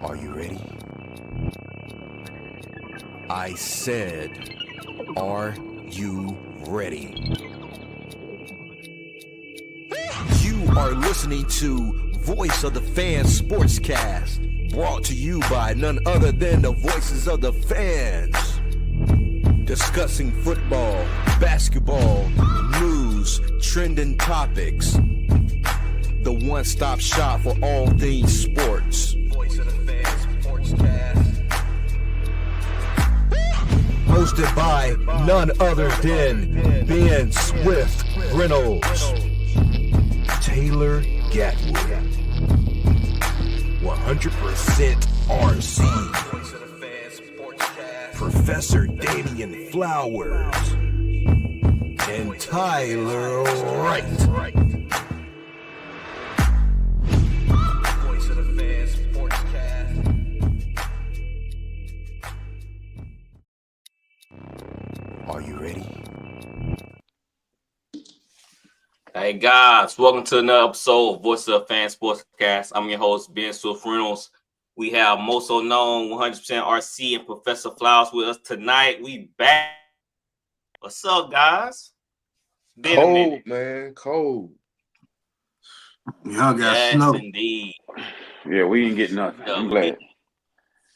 Are you ready? I said, are you ready? You are listening to Voice of the Fans Sportscast, brought to you by none other than the voices of the fans. Discussing football, basketball, news, trending topics. The one-stop shop for all things sports. Voice of the Fans Sportscast. Hosted by none other than Ben Swift Reynolds, Taylor Gatwood, 100% RC, Professor Damian Flowers, and Tyler Wright. Voice of the Fans Sportscast. Are you ready? Hey guys, welcome to another episode of Voice of the Fans Sportscast. I'm your host, Ben Swift Reynolds. We have most so known 100% RC and Professor Flowers with us tonight. We back. What's up, guys? Been a minute. Man, cold. Y'all got Yes, snow. indeed. Yeah, we ain't getting nothing. I'm glad.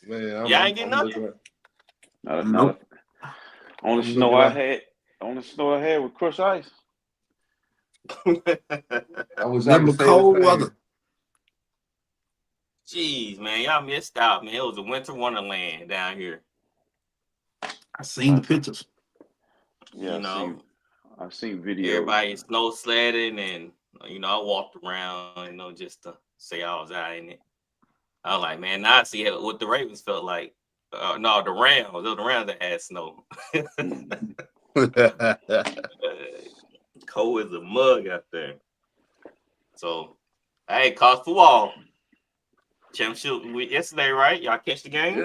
Man, Y'all ain't getting nothing? Nope. Only snow I had was crushed ice. I was Never cold weather. Jeez, man, y'all missed out, man. It was a winter wonderland down here. I seen the pictures. Yeah, You know, I've seen videos. everybody snow sledding, and I walked around, just to say I was out in it. I was like, man, now I see what the Ravens felt like. No, the Rams. It was the Rams that had snow. Cold as a mug out there. So, hey, college football championship yesterday, right? Y'all catch the game?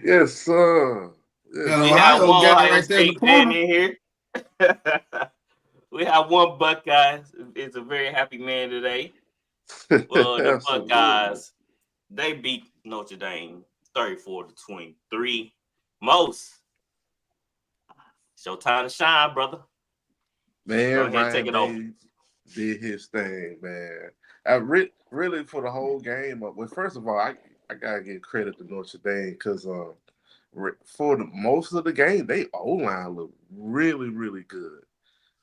Yes, sir. Yeah, Yes. We have one got it Ohio right there in the State fan corner. in here. We have one Buckeye. It's a very happy man today. Well, the Absolutely. Buckeyes, they beat Notre Dame 34-23. Most. It's your time to shine, brother. Go Man, ahead and take it over. Ryan did his thing, man. I really for the whole game. Well, first of all, I gotta give credit to Notre Dame because for most of the game, they O-line looked really, really good,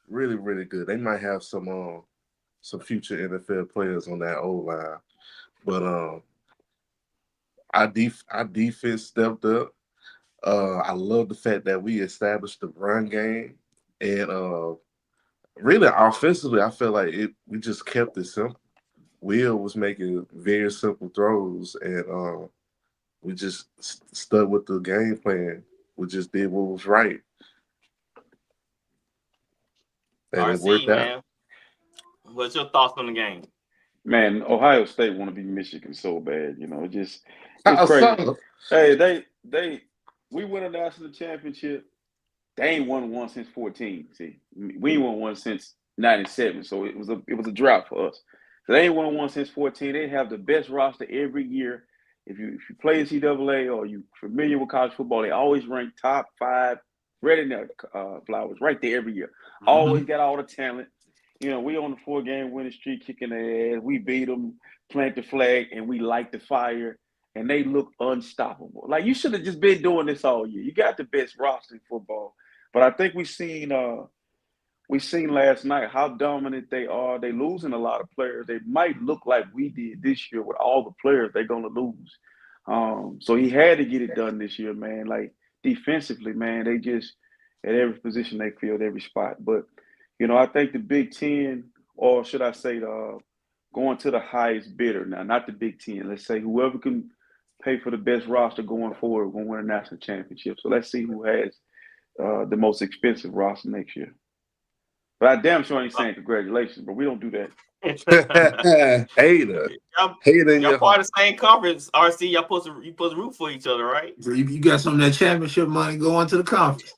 really good. They might have some future NFL players on that O-line, but our defense stepped up. I love the fact that we established the run game, and really offensively, I feel like we just kept it simple. Will was making very simple throws, and we just stuck with the game plan. We just did what was right, and it RC, worked out. man. What's your thoughts on the game? Man, Ohio State want to be Michigan so bad, it's I crazy. saw- Hey, we win a national championship. They ain't won one since 14. See, we ain't won one since 97. So it was a drought for us. So they ain't won one since 14. They have the best roster every year. If you play NCAA or you familiar with college football, they always rank top 5. Right in there, Flowers, right there every year. Always got all the talent. We on the 4-game winning streak, kicking their ass. We beat them, plant the flag, and we light the fire. And they look unstoppable. Like, you should have just been doing this all year. You got the best roster in football. But I think we seen last night how dominant they are. They losing a lot of players. They might look like we did this year with all the players they're gonna lose. So he had to get it done this year, man. Like, defensively, man, they just at every position they filled every spot. But I think the Big Ten, or should I say, going to the highest bidder now, not the Big Ten. Let's say whoever can pay for the best roster going forward will win a national championship. So let's see who has the most expensive roster next year. But I damn sure ain't saying congratulations, but we don't do that. Hater. Y'all part of the same conference, RC. Y'all supposed to root for each other, right? So you got some of that championship money going to the conference.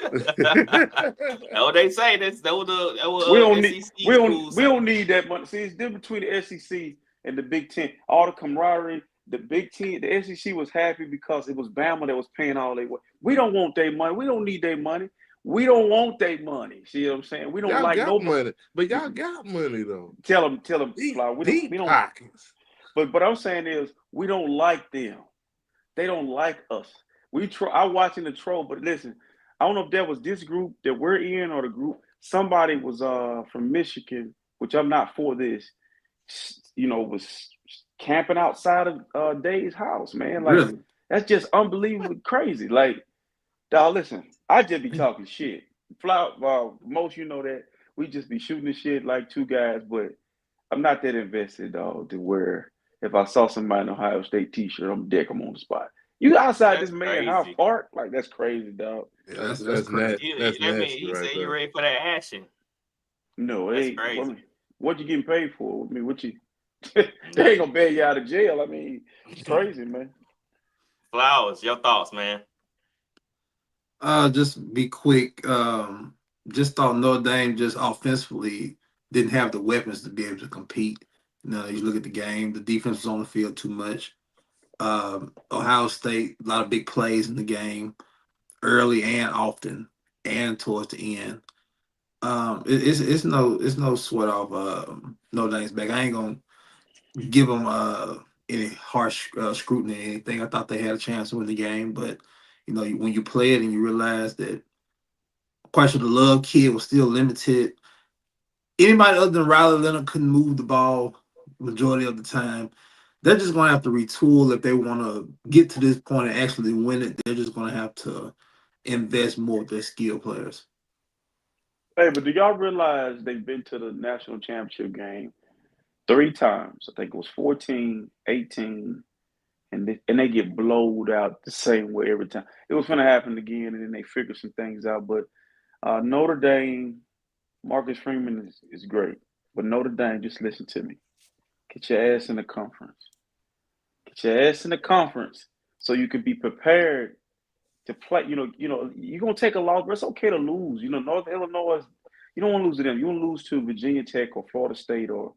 That's what they say. That was we don't need that money. See, it's different between the SEC and the Big Ten. All the camaraderie, the Big Ten, the SEC was happy because it was Bama that was paying all their. We don't want their money. We don't need their money. We don't want their money. See what I'm saying? We don't y'all like got nobody. money, but y'all got money though. Tell them, Deep, we don't pockets. But I'm saying is we don't like them. They don't like us. I watching the troll, but listen, I don't know if that was this group that we're in or the group. Somebody was from Michigan, which I'm not for this. Was camping outside of Dave's house, man. Like Really? that's just unbelievably crazy. Like, dog, listen, I just be talking shit. Most that we just be shooting the shit like two guys, but I'm not that invested, dog, to where if I saw somebody in an Ohio State t-shirt, I'm deck them on the spot. You outside That's this man crazy. House Park? Like that's crazy, dog. Yeah, that's He nasty right said there. you ready for that action. No, That's hey, crazy. what you getting paid for? I mean, what you? They ain't gonna bail you out of jail. I mean, it's crazy, man. Flowers, your thoughts, man. Just be quick. Just thought Notre Dame just offensively didn't have the weapons to be able to compete. You look at the game, the defense was on the field too much. Ohio State, a lot of big plays in the game, early and often, and towards the end. It's no sweat off Notre Dame's back. I ain't gonna give them any harsh scrutiny or anything. I thought they had a chance to win the game, but when you play it and you realize that quite sure the Love kid was still limited. Anybody other than Riley Leonard couldn't move the ball majority of the time. They're just going to have to retool if they want to get to this point and actually win it. They're just going to have to invest more of their skill players. Hey, but do y'all realize they've been to the national championship game 3 times? I think it was 14, 18, and they get blowed out the same way every time. It was going to happen again, and then they figure some things out. But Notre Dame, Marcus Freeman is great. But Notre Dame, just listen to me. Get your ass in the conference. Get your ass in the conference so you can be prepared to play. You're going to take a loss, but it's okay to lose. North Illinois, you don't want to lose to them. You want to lose to Virginia Tech or Florida State or,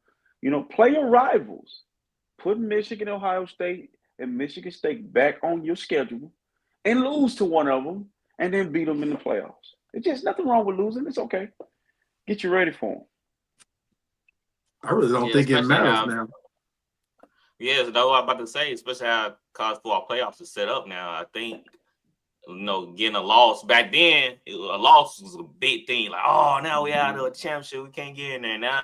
play your rivals. Put Michigan, Ohio State, and Michigan State back on your schedule and lose to one of them and then beat them in the playoffs. There's just nothing wrong with losing. It's okay. Get you ready for them. I really don't think it matters now. Yeah, that's what I'm about to say, especially how college football playoffs is set up now. I think, getting a loss. Back then, a loss was a big thing. Like, oh, now we out of a championship. We can't get in there. Now,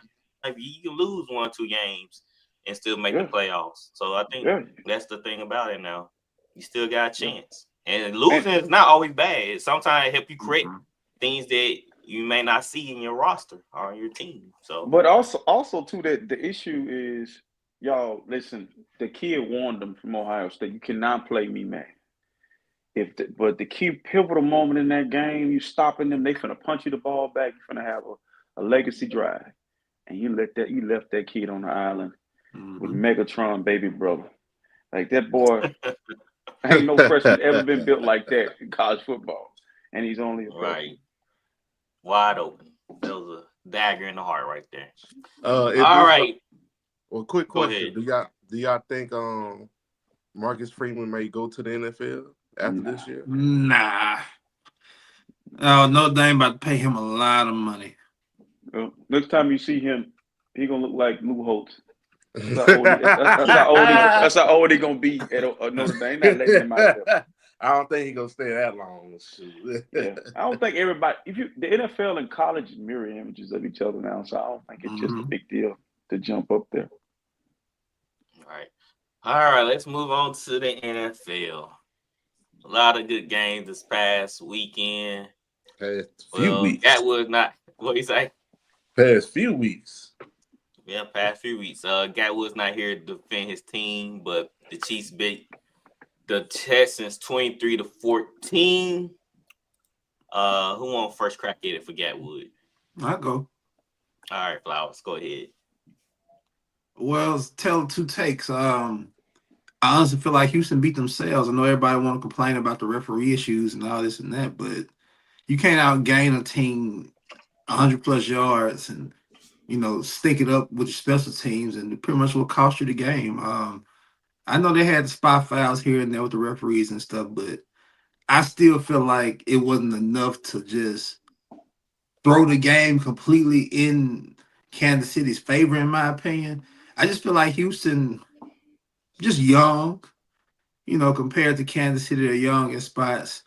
you can lose 1 or 2 games and still make the playoffs. So I think that's the thing about it now. You still got a chance. And losing is not always bad. Sometimes it helps you create things that you may not see in your roster or on your team. So, but also too, that the issue is, y'all listen. The kid warned them from Ohio State. You cannot play me, man. But the key pivotal moment in that game, you stopping them. They finna punch you the ball back. You finna have a legacy drive, and you left that kid on the island with Megatron, baby brother. Like that boy, ain't no freshman ever been built like that in college football, and he's only a freshman. Right. Wide open. That was a dagger in the heart right there. All right. Well, quick question: Do y'all think Marcus Freeman may go to the NFL after this year? Nah. Oh, Notre Dame about to pay him a lot of money. Well, next time you see him, he gonna look like Lou Holtz. That's how old he gonna be at Notre Dame. Not letting him out there. I don't think he's gonna stay that long. Yeah. I don't think everybody. The NFL and college mirror images of each other now, so I don't think it's just a big deal to jump up there. All right. Let's move on to the NFL. A lot of good games this past weekend. Few weeks. That was not what you say. Past few weeks. Yeah, past few weeks. Gatwood's not here to defend his team, but the Chiefs beat the Texans 23-14. Who won first crack at it for Gatwood? I'll go. All right, Flowers, go ahead. Well, tell 2 takes. I honestly feel like Houston beat themselves. I know everybody want to complain about the referee issues and all this and that, but you can't outgain a team 100+ yards and stink it up with your special teams, and pretty much will cost you the game. I know they had the spot fouls here and there with the referees and stuff, but I still feel like it wasn't enough to just throw the game completely in Kansas City's favor, in my opinion. I just feel like Houston just young, compared to Kansas City, they're young in spots.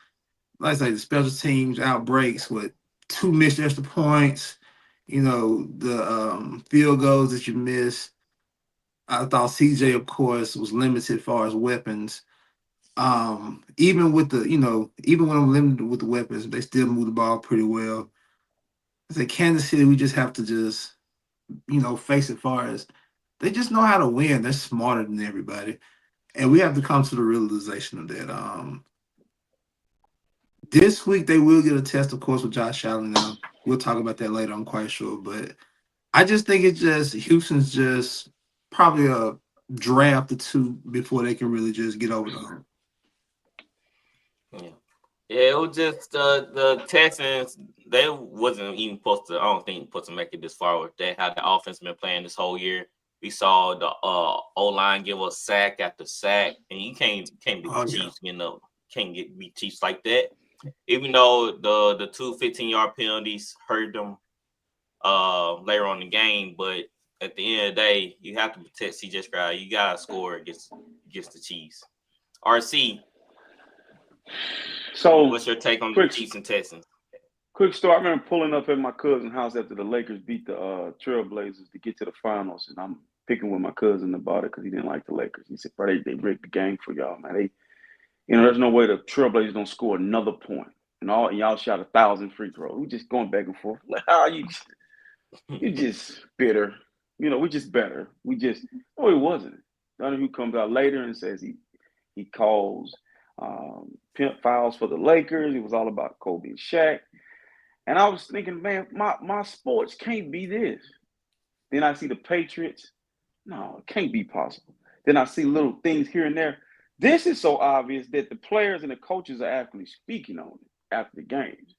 Like I say, the special teams outbreaks with 2 missed extra points, the field goals that you miss. I thought CJ, of course, was limited as far as weapons. Even with even when I'm limited with the weapons, they still move the ball pretty well. I say Kansas City, we just have to just, face it far as they just know how to win. They're smarter than everybody. And we have to come to the realization of that. This week they will get a test, of course, with Josh Allen now. We'll talk about that later, I'm quite sure. But I just think it's just Houston's just probably a draft or two before they can really just get over the hump. Yeah, it was just the Texans. They wasn't even supposed to. I don't think supposed to make it this far with that. How the offense been playing this whole year. We saw the O-line give us sack after sack, and you can't beat the Chiefs. Can't beat Chiefs like that. Even though the 2 15-yard penalties hurt them later on in the game, but at the end of the day, you have to protect CJ Stroud. You gotta score against the Chiefs. RC. So, what's your take on the Chiefs and Texans? Quick story. I remember pulling up at my cousin's house after the Lakers beat the Trailblazers to get to the finals, and I'm picking with my cousin about it because he didn't like the Lakers. He said, "Bro, they rigged the game for y'all, man. There's no way the Trailblazers don't score another point, and y'all shot 1,000 free throws. We just going back and forth. Like, how are you just bitter? We just better. No, it wasn't. Donahue comes out later and says he calls." Pimp fouls for the Lakers. It was all about Kobe and Shaq. And I was thinking, man, my sports can't be this. Then I see the Patriots. No, it can't be possible. Then I see little things here and there. This is so obvious that the players and the coaches are actually speaking on it after the games.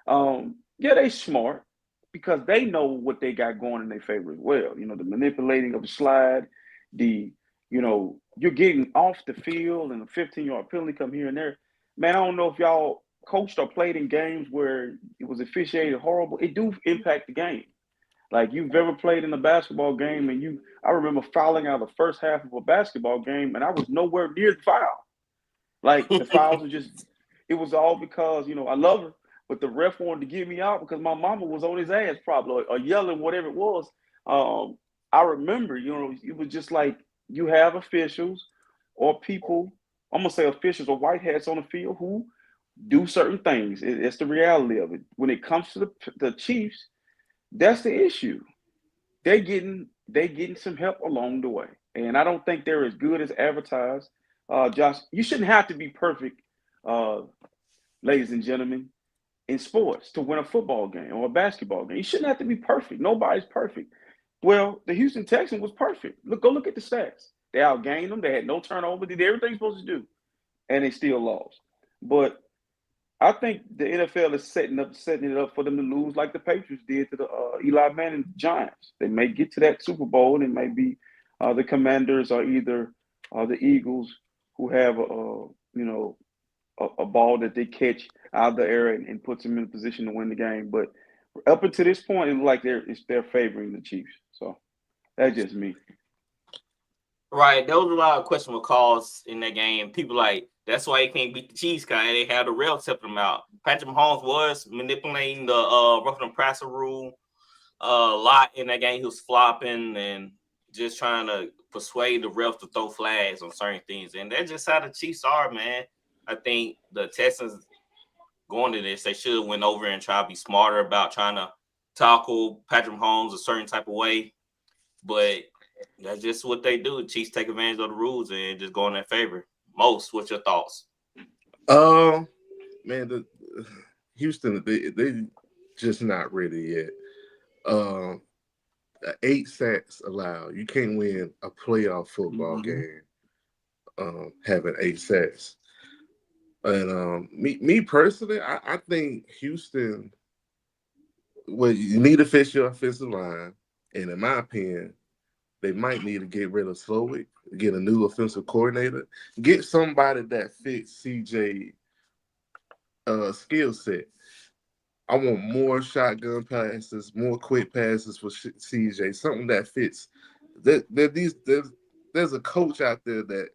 Yeah, they smart because they know what they got going in their favor as well. The manipulating of the slide, you're getting off the field and a 15-yard penalty come here and there. Man, I don't know if y'all coached or played in games where it was officiated horrible. It do impact the game. Like you've ever played in a basketball game and I remember fouling out the first half of a basketball game and I was nowhere near the foul. Like the fouls were it was all because, I love her, but the ref wanted to get me out because my mama was on his ass probably or yelling, whatever it was. I remember, it was just like, you have officials or people, I'm going to say officials or white hats on the field who do certain things. It's the reality of it. When it comes to the Chiefs, that's the issue. They getting some help along the way. And I don't think they're as good as advertised. Josh, you shouldn't have to be perfect, ladies and gentlemen, in sports to win a football game or a basketball game. You shouldn't have to be perfect. Nobody's perfect. Well, the Houston Texans was perfect. Go look at the stats. They outgained them. They had no turnover. They did everything they're supposed to do, and they still lost. But I think the NFL is setting it up for them to lose like the Patriots did to the Eli Manning Giants. They may get to that Super Bowl, and it may be the Commanders or either the Eagles who have a ball that they catch out of the air and puts them in a position to win the game. But up until this point, it looks like they're favoring the Chiefs. So that's just me. Right. There was a lot of questionable calls in that game. People like, that's why he can't beat the Chiefs, because they had the rail tipping them out. Patrick Mahomes was manipulating the roughing the passer rule a lot in that game. He was flopping and just trying to persuade the refs to throw flags on certain things. And that's just how the Chiefs are, man. I think the Texans going to this, they should have went over and try to be smarter about trying to tackle Patrick Mahomes a certain type of way. But that's just what they do. The Chiefs take advantage of the rules and just go in their favor. Most, what's your thoughts? Man, the Houston, they just not ready yet. 8 sacks allowed. You can't win a playoff football game having 8 sacks. And me personally, I think Houston, well, you need to fix your offensive line. And in my opinion, They might need to get rid of Slowick, get a new offensive coordinator, get somebody that fits CJ skill set. I want more shotgun passes, more quick passes for CJ, something that fits. There's a coach out there that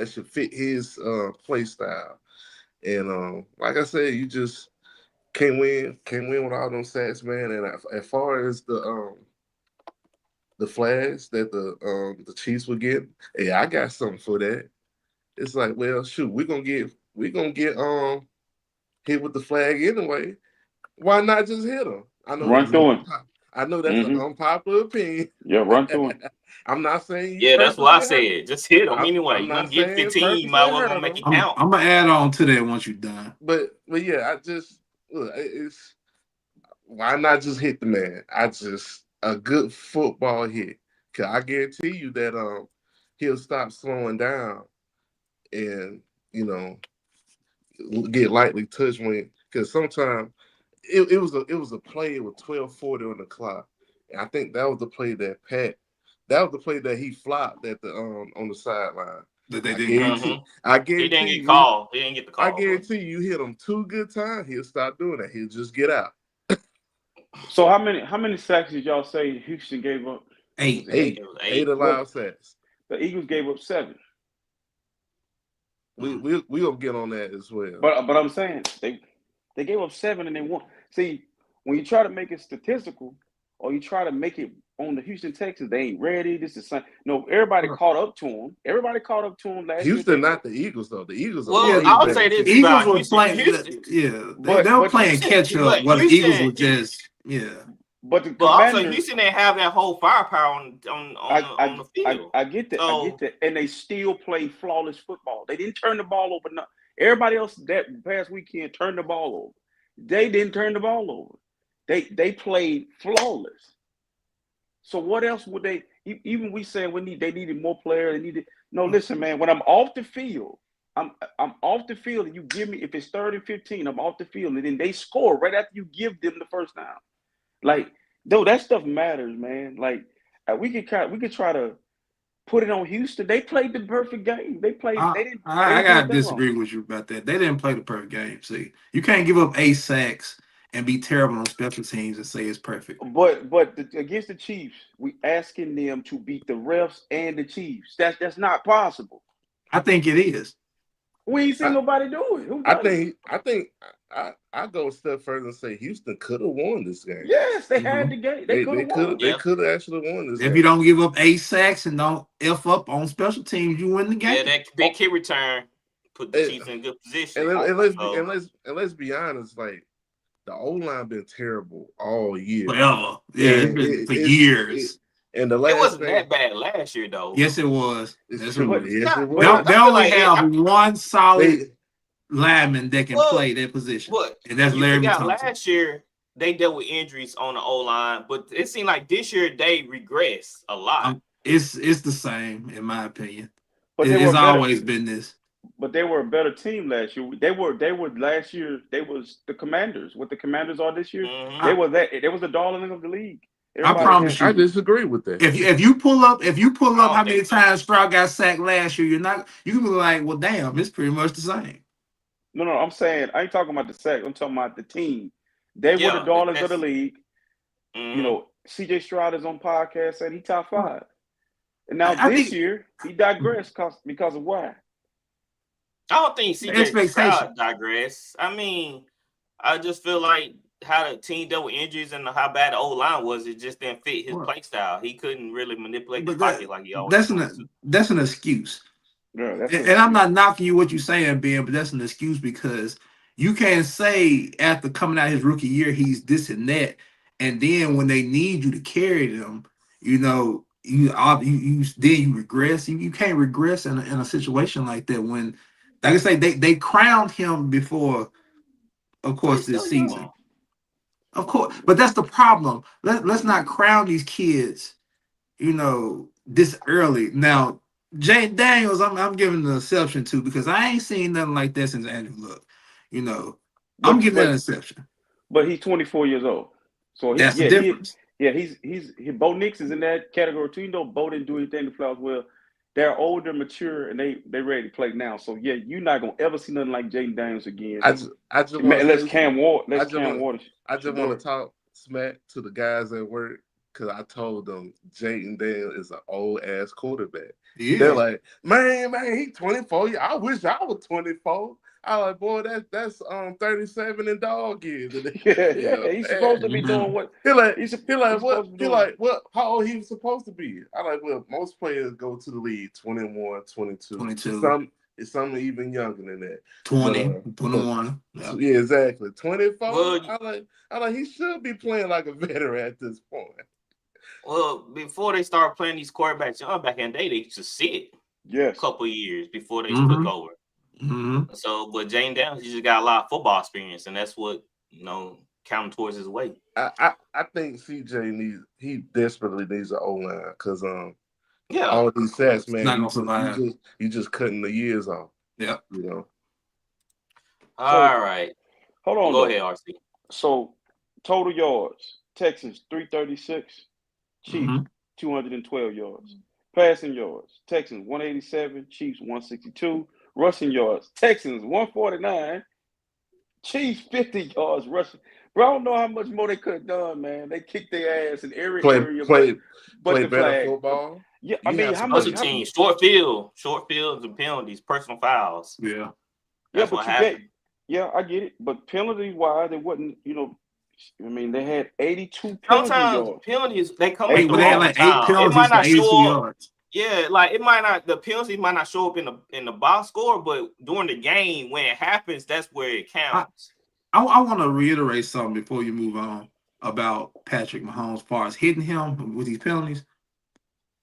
should fit his play style. And like I said, you just can't win with all them sacks, man. And as far as the flags that the Chiefs were getting, hey, I got something for that. It's like, well, shoot, we're gonna get hit with the flag anyway. Why not just hit them? I know Run through him. I know that's an unpopular opinion. Yeah, run through him. I'm not saying Yeah, that's what I said. Just hit them anyway. I'm You're gonna not get saying 15, you might as well make it count. I'm gonna add on to that once you're done. But yeah, I just look, it's why not just hit the man? A good football hit. Cause I guarantee you that he'll stop slowing down and get lightly touched because sometimes it was a play with 12:40 on the clock. And I think that was the play that he flopped at the on the sideline. That they didn't. I guarantee he didn't get called. He didn't get the call. I guarantee you hit him 2 good times, he'll stop doing that. He'll just get out. So how many sacks did y'all say Houston gave up? 8. 8 allowed sacks. The Eagles gave up 7. We'll get on that as well. But I'm saying they gave up 7 and they won. See, when you try to make it statistical or you try to make it on the Houston Texans, they ain't ready. This is something. No, everybody caught up to them. Everybody caught up to them last Houston, not the Eagles though. The Eagles. Well, I would say this. The Eagles were Houston, playing. They were playing catch up. While the Eagles were just But also Houston didn't have that whole firepower on the field. I get that. I get that. And they still played flawless football. They didn't turn the ball over. No, everybody else that past weekend turned the ball over. They didn't turn the ball over. They played flawless. So what else would they? Even we saying they needed more players. They needed. No, listen, man. When I'm off the field, I'm off the field, and you give me if it's 3rd and 15, I'm off the field, and then they score right after you give them the first down. Like, though, that stuff matters, man. Like, we could try to put it on Houston. They played the perfect game. They played. I gotta disagree with you about that. They didn't play the perfect game. See, you can't give up 8 sacks and be terrible on special teams and say it's perfect. But against the Chiefs, we asking them to beat the refs and the Chiefs. That's not possible. I think it is. We ain't seen nobody do it. I think I go a step further and say Houston could have won this game. Yes, they had the game. They could have actually won this game. If you don't give up 8 sacks and don't F up on special teams, you win the game. Yeah, that big kick return put the Chiefs in good position. And let's be honest, like the O-line been terrible all year. Forever. Yeah, it's been for years. And the last it wasn't that bad last year, though. Yes, it was. Yes, it was. They only have one solid lineman that can play that position. And that's Larry Thompson. Last year, they dealt with injuries on the O-line, but it seemed like this year they regressed a lot. It's the same, in my opinion. But it's always been this. But they were a better team last year. They were last year. They was the Commanders. What the Commanders are this year? Mm-hmm. They was the darling of the league. I promise you. I disagree with that. If you pull up how many times Stroud got sacked last year, you can be like, well, damn, it's pretty much the same. No, I'm saying I ain't talking about the sack. I'm talking about the team. They were the darlings of the league. Mm-hmm. You know, CJ Stroud is on podcast saying he top 5. And now this year he digressed because of why? I don't think CJ Stroud digressed. I mean, I just feel like how the team dealt with injuries and how bad the O-line was, it just didn't fit his play style. He couldn't really manipulate the pocket like he always does. That's an excuse. Yeah, and I'm not knocking you what you're saying, Ben, but that's an excuse because you can't say after coming out his rookie year he's this and that, and then when they need you to carry them, you regress. You can't regress in a situation like that when, like I say, they crowned him before, of course, this season. Of course, but that's the problem. Let's not crown these kids, this early. Now, Jay Daniels, I'm giving the exception to because I ain't seen nothing like that since Andrew Luck. I'm giving that an exception. But he's 24 years old, so that's the difference. Bo Nix is in that category too. You know, Bo didn't do anything to Flowers well. They're older, mature, and they ready to play now. So yeah, you're not gonna ever see nothing like Jaden Daniels again. I just want to Unless say Cam Ward, I just should want do to talk smack to the guys at work because I told them Jaden Daniels is an old ass quarterback. Yeah. They're like, man, he 24. I wish I was 24. I like, boy, that's 37 in dog years. Yeah, he's supposed to be doing what he's like what? How old he was supposed to be? I like, well, most players go to the league 21, 22. 22. Some even younger than that. 20, 21. Yeah. Yeah, exactly. 24. Well, I like he should be playing like a veteran at this point. Well, before they started playing these quarterbacks back in the day, they used to sit a couple of years before they took over. Mm-hmm. So, but Jane Downs, he just got a lot of football experience, and that's what counting towards his weight. I think CJ desperately needs an O-line because yeah, all these stats, man, you just cutting the years off. Yeah, All right. Hold on. Go ahead, RC. So, total yards: Texans 336, Chiefs 212 yards. Passing yards: Texans 187, Chiefs 162. Rushing yards: Texans 149, Chiefs 50 yards rushing. Bro, I don't know how much more they could have done, man. They kicked their ass in every area. Play the better flag. Football. Yeah, I mean, how much? Short fields and penalties, personal fouls. Yeah, that's what happened. Yeah, I get it, but penalty wise, it wasn't. I mean, they had 82 penalty yards. Penalties they come. They had like 8 penalties. It might not show up. Yards. Yeah, like it might not. The penalties might not show up in the box score, but during the game when it happens, that's where it counts. I want to reiterate something before you move on about Patrick Mahomes as far as hitting him with these penalties.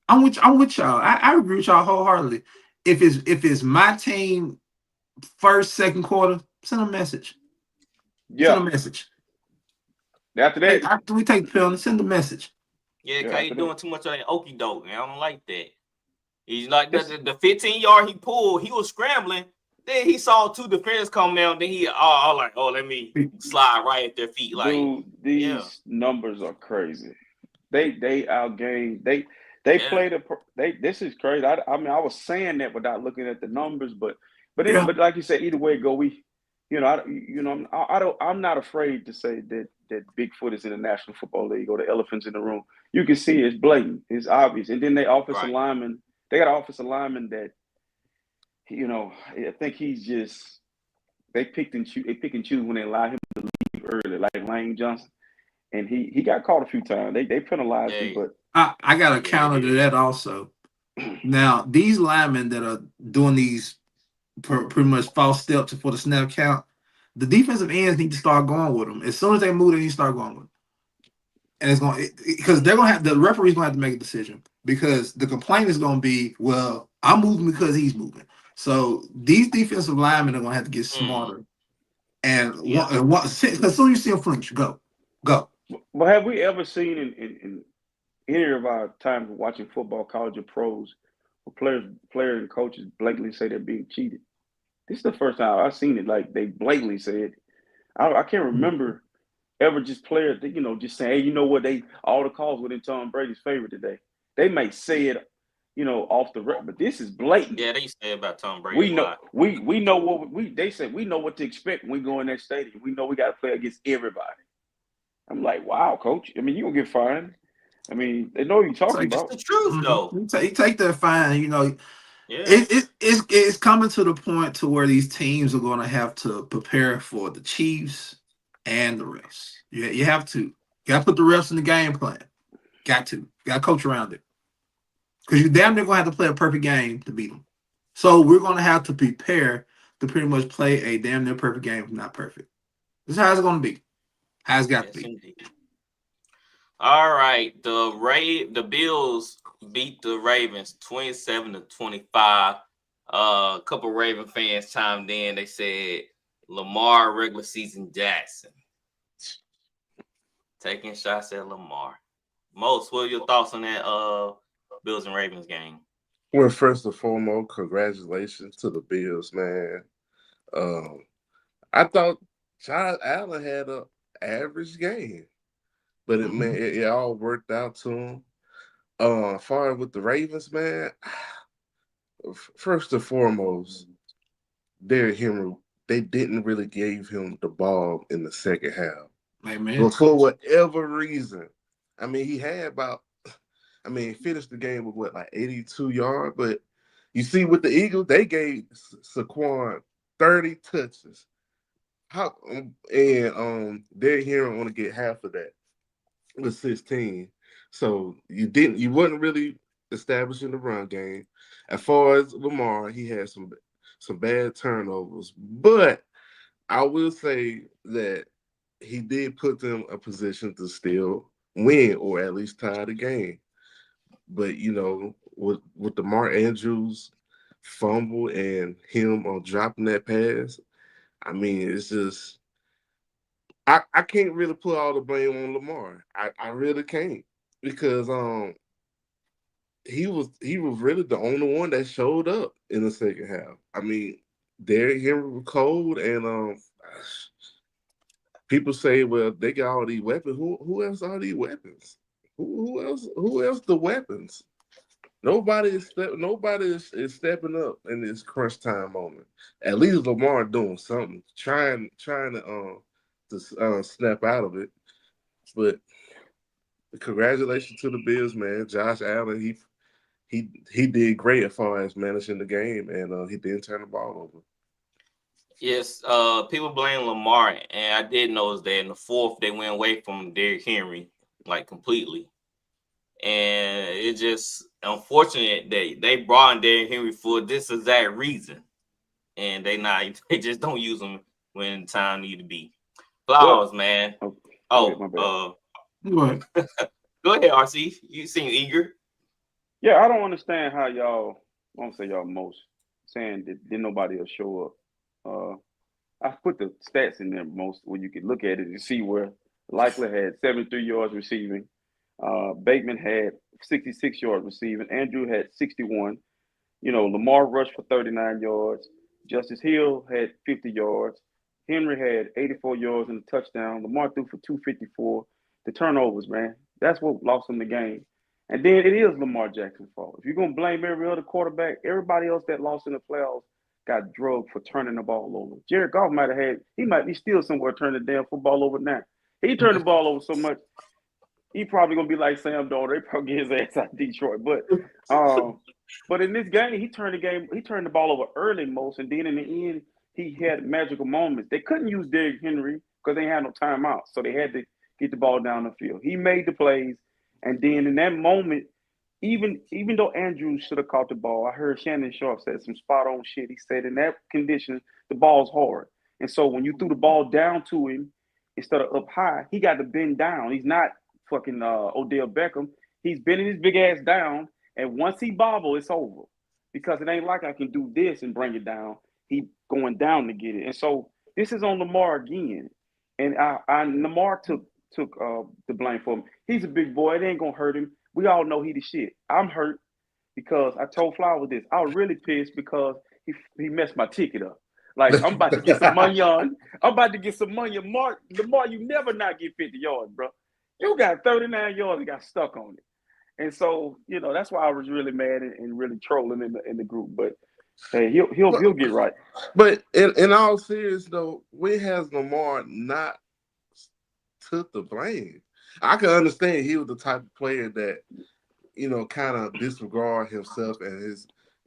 I'm with y'all. I agree with y'all wholeheartedly. If it's my team, first, second quarter, send a message. Yeah. Send a message. After that, after we take the penalty, send a message. Yeah, because he's doing too much of that okie doke, and I don't like that. He's like the 15-yard he pulled, he was scrambling. Then he saw 2 defenders come down. Then he let me slide right at their feet. Like, dude, these numbers are crazy. They outgained. They played this is crazy. I mean, I was saying that without looking at the numbers, but like you said, either way it go, I'm not afraid to say that Bigfoot is in the National Football League or the elephants in the room. You can see it's blatant, it's obvious. And then they offensive lineman, they got an offensive lineman that, I think he's just they pick and choose when they allow him to leave early, like Lane Johnson. And he got caught a few times. They penalized him, but I got a counter to that also. Now, these linemen that are doing these pretty much false steps for the snap count, the defensive ends need to start going with them. As soon as they move, they need to start going with them. And it's going because they're gonna have the referee's gonna have to make a decision because the complaint is gonna be, well, I'm moving because he's moving. So these defensive linemen are gonna have to get smarter. And as soon as you see them flinch, go. But have we ever seen in any of our time watching football, college or pros, where players and coaches blatantly say they're being cheated? This is the first time I've seen it. Like they blatantly said, I can't remember ever just players, just saying, hey, you know what? All the calls were in Tom Brady's favor today. They may say it, off the rep, but this is blatant. Yeah, they say about Tom Brady. We know we know what they say. We know what to expect when we go in that stadium. We know we got to play against everybody. I'm like, wow, coach. I mean, you gonna get fined. I mean, they know what you're talking about. It's the truth, though. You take that fine, It's coming to the point to where these teams are going to have to prepare for the Chiefs and the refs. You have to. You got to put the refs in the game plan. Got to coach around it. Because you're damn near going to have to play a perfect game to beat them. So we're going to have to prepare to pretty much play a damn near perfect game if not perfect. This is how it's going to be. How it's got to be. Indeed. All right. The Bills beat the Ravens 27-25. A couple Raven fans chimed in. They said Lamar regular season Jackson. Taking shots at Lamar. Most, what are your thoughts on that Bills and Ravens game? Well, first and foremost, congratulations to the Bills, man. I thought Josh Allen had an average game. but it all worked out to him. Far with the Ravens, man. First and foremost, Derrick Henry, they didn't really give him the ball in the second half. Amen. But for whatever reason, I mean, he finished the game with what, like 82 yards. But you see, with the Eagles, they gave Saquon 30 touches. Derrick Henry only get half of that with 16. So you wasn't really establishing the run game. As far as Lamar, he had some bad turnovers, but I will say that he did put them in a position to still win or at least tie the game. But with the Mark Andrews fumble and him on dropping that pass, I mean, it's just I can't really put all the blame on Lamar. I really can't, because he was really the only one that showed up in the second half. I mean, Derrick Henry was cold, and people say, well, they got all these weapons. Who else are these weapons? Who else the weapons? Nobody is stepping up in this crunch time moment. At least Lamar doing something, trying to snap out of it. But congratulations to the Bills, man. Josh Allen, he did great as far as managing the game, and he didn't turn the ball over. Yes, people blame Lamar, and I did notice that in the fourth they went away from Derrick Henry like completely, and it just unfortunate that they brought in Derrick Henry for this exact reason, and they just don't use him when time need to be. Flowers, man. Go ahead, RC. You seem eager. Yeah, I don't understand how y'all, I won't say y'all most, saying that didn't nobody else show up. I put the stats in there most where you could look at it and see where Likely had 73 yards receiving. Bateman had 66 yards receiving. Andrew had 61. Lamar rushed for 39 yards. Justice Hill had 50 yards. Henry had 84 yards and a touchdown. Lamar threw for 254. The turnovers, man, that's what lost him the game. And then it is Lamar Jackson's fault. If you're going to blame every other quarterback, everybody else that lost in the playoffs got drugged for turning the ball over. Jared Goff he might be still somewhere turning the damn football over now. He turned the ball over so much, he probably going to be like Sam Darnold. They probably get his ass out of Detroit. But in this game, he turned the ball over early most, and then in the end, he had magical moments. They couldn't use Derrick Henry because they had no timeout, so they had to get the ball down the field. He made the plays, and then in that moment, even though Andrews should have caught the ball, I heard Shannon Sharp said some spot on shit. He said in that condition, the ball's hard. And so when you threw the ball down to him instead of up high, he got to bend down. He's not fucking Odell Beckham. He's bending his big ass down, and once he bobble, it's over. Because it ain't like I can do this and bring it down. He going down to get it. And so this is on Lamar again. And Lamar took the blame for him. He's a big boy. It ain't gonna hurt him. We all know he the shit. I'm hurt because I told Flower this. I was really pissed because he messed my ticket up. Like, I'm about to get some money on. I'm about to get some money. Lamar, you never not get 50 yards, bro. You got 39 yards and got stuck on it. And so, that's why I was really mad and really trolling in the group. But hey, he'll get right. But in all seriousness, though, when has Lamar not took the blame? I can understand he was the type of player that, kind of disregard himself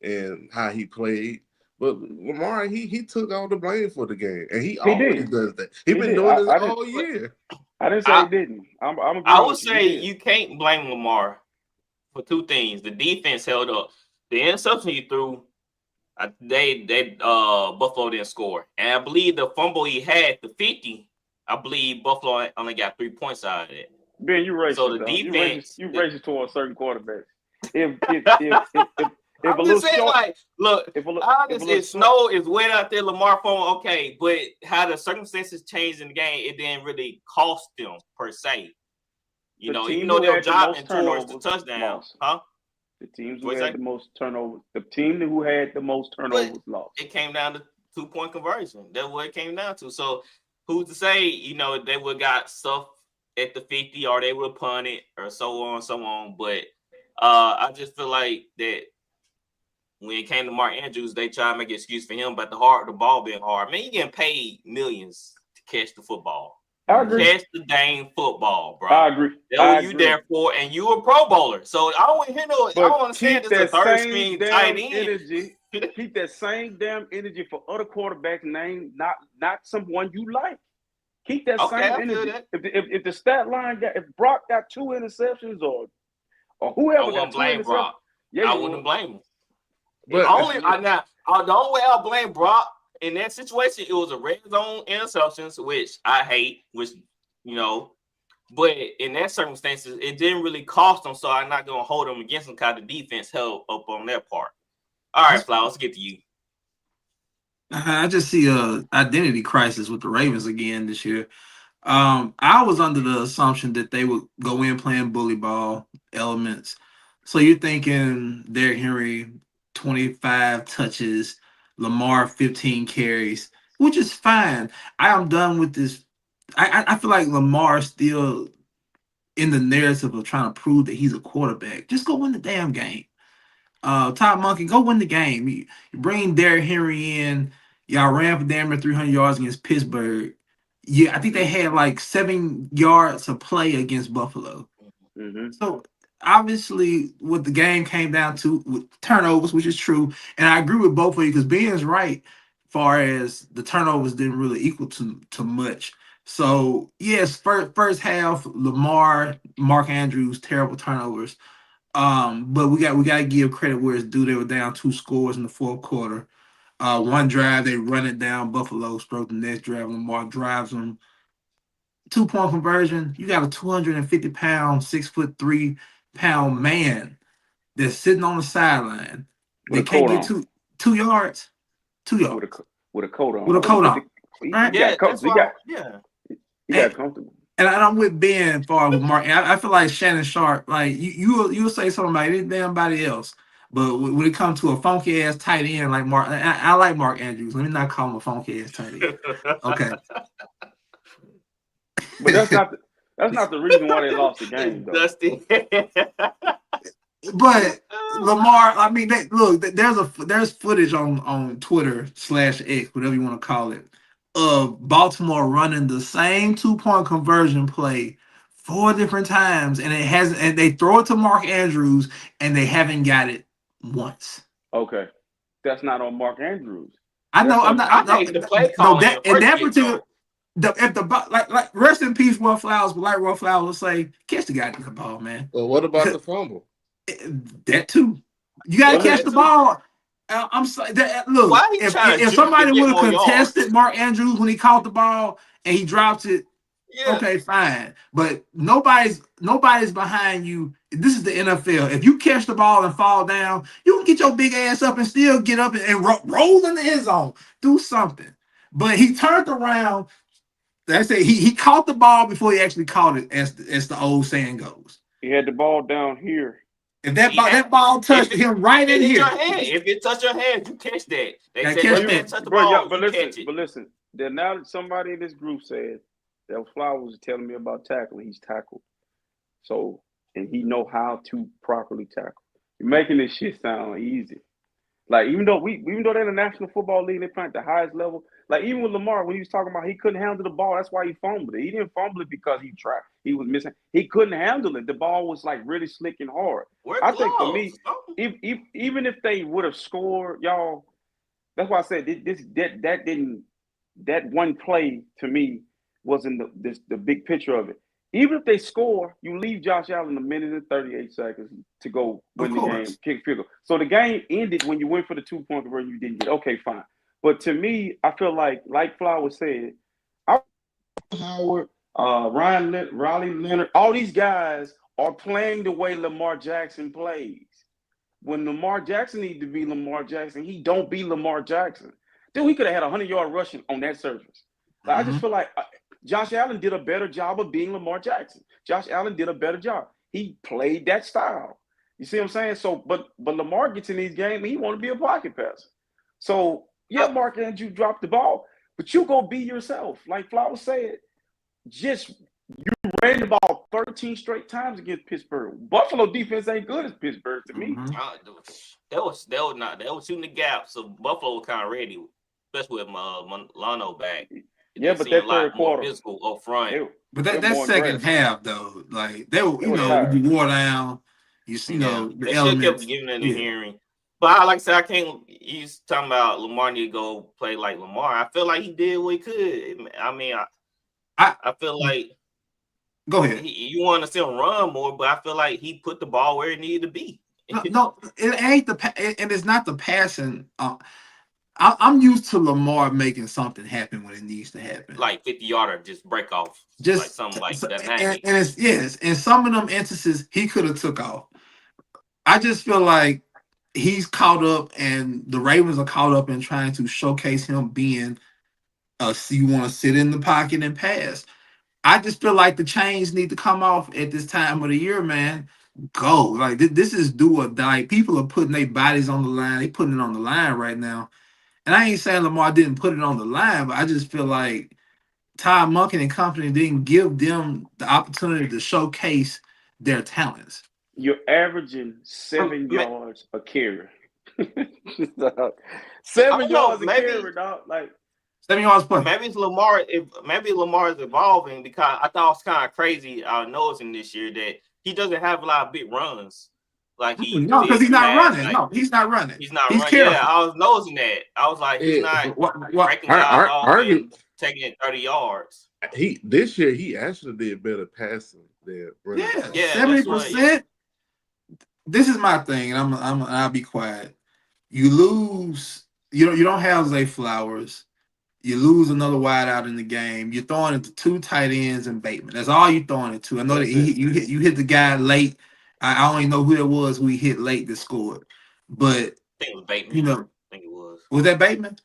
and how he played. But Lamar, he took all the blame for the game, and he always does that. He's been doing this all year. I didn't say he didn't. I would say you can't blame Lamar for two things. The defense held up. The interception he threw, Buffalo didn't score, and I believe the fumble he had, the 50. I believe Buffalo only got 3 points out of it. Ben, you racist. So the defense, you racist towards certain quarterbacks. If I'm just saying, if snow is wet out there, Lamar phone, okay, but how the circumstances changed in the game, it didn't really cost them per se. Even though they were driving towards the touchdown, The teams who had the most turnovers, the team who had the most turnovers lost. It came down to 2-point conversion. That's what it came down to. So who's to say, they would got stuff at the 50, or they would punt it, or so on and so on. But I just feel like that when it came to Mark Andrews, they try to make an excuse for him, but the ball being hard. Man, you getting paid millions to catch the football. I agree. Catch the dang football, bro. I agree. That's what you there for, and you a Pro Bowler. So I don't hear no. I don't understand this a third string tight end. Energy. Keep that same damn energy for other quarterbacks' name, not someone you like. Keep that same energy. That. If the stat line if Brock got 2 interceptions or whoever got 2 interceptions, Brock. Yeah, I wouldn't blame him. But the only way I'll blame Brock in that situation, it was a red zone interceptions, which I hate, but in that circumstances, it didn't really cost them, so I'm not going to hold them against them because the defense held up on that part. All right, Fly, let's get to you. I just see a identity crisis with the Ravens again this year. I was under the assumption that they would go in playing bully ball elements. So you're thinking Derrick Henry, 25 touches, Lamar 15 carries, which is fine. I am done with this. I feel like Lamar is still in the narrative of trying to prove that he's a quarterback. Just go win the damn game. Top Monkey, go win the game. You bring Derrick Henry in. Y'all ran for damn near 300 yards against Pittsburgh. Yeah, I think they had like 7 yards to play against Buffalo. Mm-hmm. So obviously, what the game came down to with turnovers, which is true, and I agree with both of you because Ben's right, far as the turnovers didn't really equal to much. So yes, first half, Lamar, Mark Andrews, terrible turnovers. But we got to give credit where it's due. They were down 2 scores in the fourth quarter. One drive, they run it down. Buffalo stroke the next drive. Lamar drives them. 2-point conversion. You got a 250-pound, 6'3" man that's sitting on the sideline. They can't get 2 yards. 2 yards with a coat on. With a coat on. Right? He got comfortable. And I'm with Ben far with Mark. I feel like Shannon Sharp. Like you'll say something about anybody else, but when it comes to a funky ass tight end like Mark, I like Mark Andrews. Let me not call him a funky ass tight end. Okay. But that's not the reason why they lost the game, though. Dusty. But Lamar, I mean, there's footage on Twitter /X, whatever you want to call it, of Baltimore running the same 2-point conversion play 4 different times, and they throw it to Mark Andrews, and they haven't got it once. Okay, that's not on Mark Andrews. I know. I'm not. I think the play calling in that particular. Like rest in peace, Will Flowers. But like Will Flowers will say, catch the goddamn ball, man. Well, what about the fumble? That too. You got to catch the ball. I'm sorry. Look, if somebody would have contested Mark Andrews when he caught the ball and he dropped it, okay, fine. But nobody's behind you. This is the NFL. If you catch the ball and fall down, you can get your big ass up and still get up and roll in the end zone. Do something. But he turned around. That's it. He caught the ball before he actually caught it, as the old saying goes. He had the ball down here. If that ball touched him right in here. If it touched your hand, you catch that. They said catch you that. touch the ball, but catch it. But listen, now that somebody in this group said that Flowers was telling me about tackling, he's tackled. So, and he know how to properly tackle. You're making this shit sound easy. Like, even though they're in the National Football League, they play at the highest level. Like, even with Lamar, when he was talking about he couldn't handle the ball, that's why he fumbled it. He didn't fumble it because he tried. He was missing. He couldn't handle it. The ball was like really slick and hard. I think for me, even if they would have scored, y'all, that's why I said that one play to me wasn't the big picture of it. Even if they score, you leave Josh Allen 1 minute and 38 seconds to go win the game, kick field goal. So the game ended when you went for the 2-point conversion. You didn't get. Okay, fine. But to me, I feel like Flowers said, Howard, Raleigh Leonard, all these guys are playing the way Lamar Jackson plays. When Lamar Jackson needs to be Lamar Jackson, he don't be Lamar Jackson. Dude, he could have had 100-yard rushing on that surface. Like, I just feel like Josh Allen did a better job of being Lamar Jackson. Josh Allen did a better job. He played that style. You see what I'm saying? So, but Lamar gets in these games, he want to be a pocket passer. So, yeah, Mark Andrews dropped the ball, but you go be yourself. Like Flowers said, just you ran the ball 13 straight times against Pittsburgh. Buffalo defense ain't good as Pittsburgh to me. They was shooting the gap, so Buffalo was kind of ready, especially with Milano back. Yeah, but that third more quarter, physical up front. But that second half though, like they were, you wore down. You know, the they elements. should kept giving it a hearing. But like I said, I can't. He's talking about Lamar need to go play like Lamar. I feel like he did what he could. I mean, I feel like. Go ahead. You want to see him run more, but I feel like he put the ball where it needed to be. No, it ain't and it's not the passing. I'm used to Lamar making something happen when it needs to happen, like 50-yarder, just break off, just like something like that. And it's in some of them instances he could have took off. I just feel like he's caught up, and the Ravens are caught up in trying to showcase him being you want to sit in the pocket and pass. I just feel like the chains need to come off at this time of the year, man. Go. Like, this is do or die. People are putting their bodies on the line. They putting it on the line right now. And I ain't saying Lamar didn't put it on the line, but I just feel like Todd Monken and company didn't give them the opportunity to showcase their talents. You're averaging 7 yards a carry. 7 yards a carry, dog. Like, 7 yards per. Maybe it's Lamar. Maybe Lamar is evolving, because I thought it was kind of crazy. I noticing this year that he doesn't have a lot of big runs. Like because he's not running. No, he's not running. He's not running. Careful. Yeah, I was noticing that. I was like, he's not breaking guys off and taking it 30 yards. This year he actually did better passing than running. Yeah, 70%. This is my thing, and I'll be quiet. You lose. You don't have Zay Flowers. You lose another wide out in the game. You're throwing it to 2 tight ends and Bateman. That's all you're throwing it to. I know that you hit the guy late. I don't even know who it was who he hit late that scored. But I think it was Bateman. I think it was. Was that Bateman?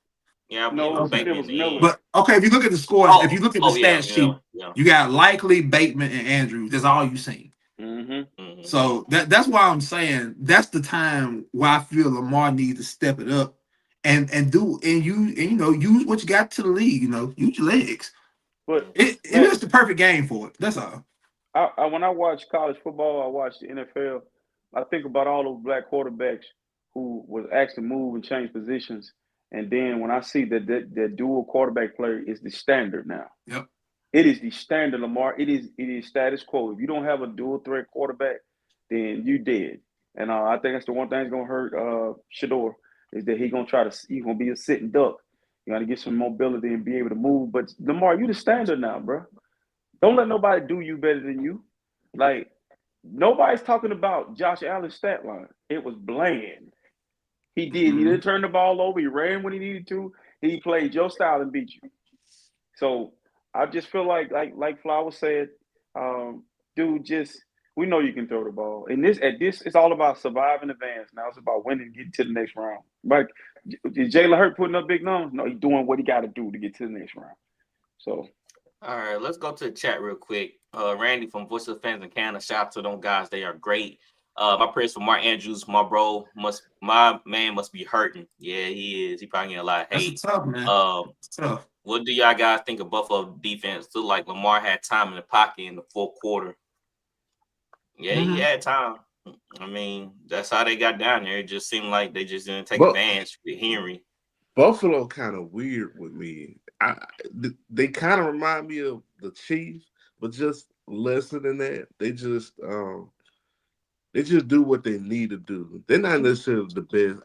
Yeah, no, it was Miller. But okay, if you look at the scores, if you look at the stats sheet, you got Likely, Bateman, and Andrews. That's all you've seen. Mm-hmm. So that's why I'm saying that's the time where I feel Lamar needs to step it up and use what you got to the league. Use your legs. But it is the perfect game for it. That's all. When I watch college football, I watch the NFL. I think about all those black quarterbacks who was asked to move and change positions, and then when I see that dual quarterback play is the standard now. Yep. It is the standard, Lamar. It is status quo. If you don't have a dual threat quarterback, then you dead. And I think that's the one thing that's gonna hurt Shador, is that he's gonna be a sitting duck. You got to get some mobility and be able to move. But Lamar, you the standard now, bro. Don't let nobody do you better than you. Like, nobody's talking about Josh Allen's stat line. It was bland. He did. He didn't turn the ball over. He ran when he needed to. He played your style and beat you. So I just feel like Flowers said, dude, we know you can throw the ball. And this, it's all about surviving advance. Now it's about winning and getting to the next round. Like, is Jalen Hurts putting up big numbers? No, he's doing what he got to do to get to the next round. So. All right, let's go to the chat real quick. Randy from Voice of the Fans in Canada. Shout out to them guys. They are great. My prayers for Mark Andrews. My man must be hurting. Yeah, he is. He probably getting a lot of hate. That's tough, man. Tough. What do y'all guys think of Buffalo defense? Looked like Lamar had time in the pocket in the fourth quarter. Yeah, he had time. I mean, that's how they got down there. It just seemed like they just didn't take advantage with Henry. Buffalo kind of weird with me. They kind of remind me of the Chiefs, but just lesser than that. They just do what they need to do. They're not necessarily the best.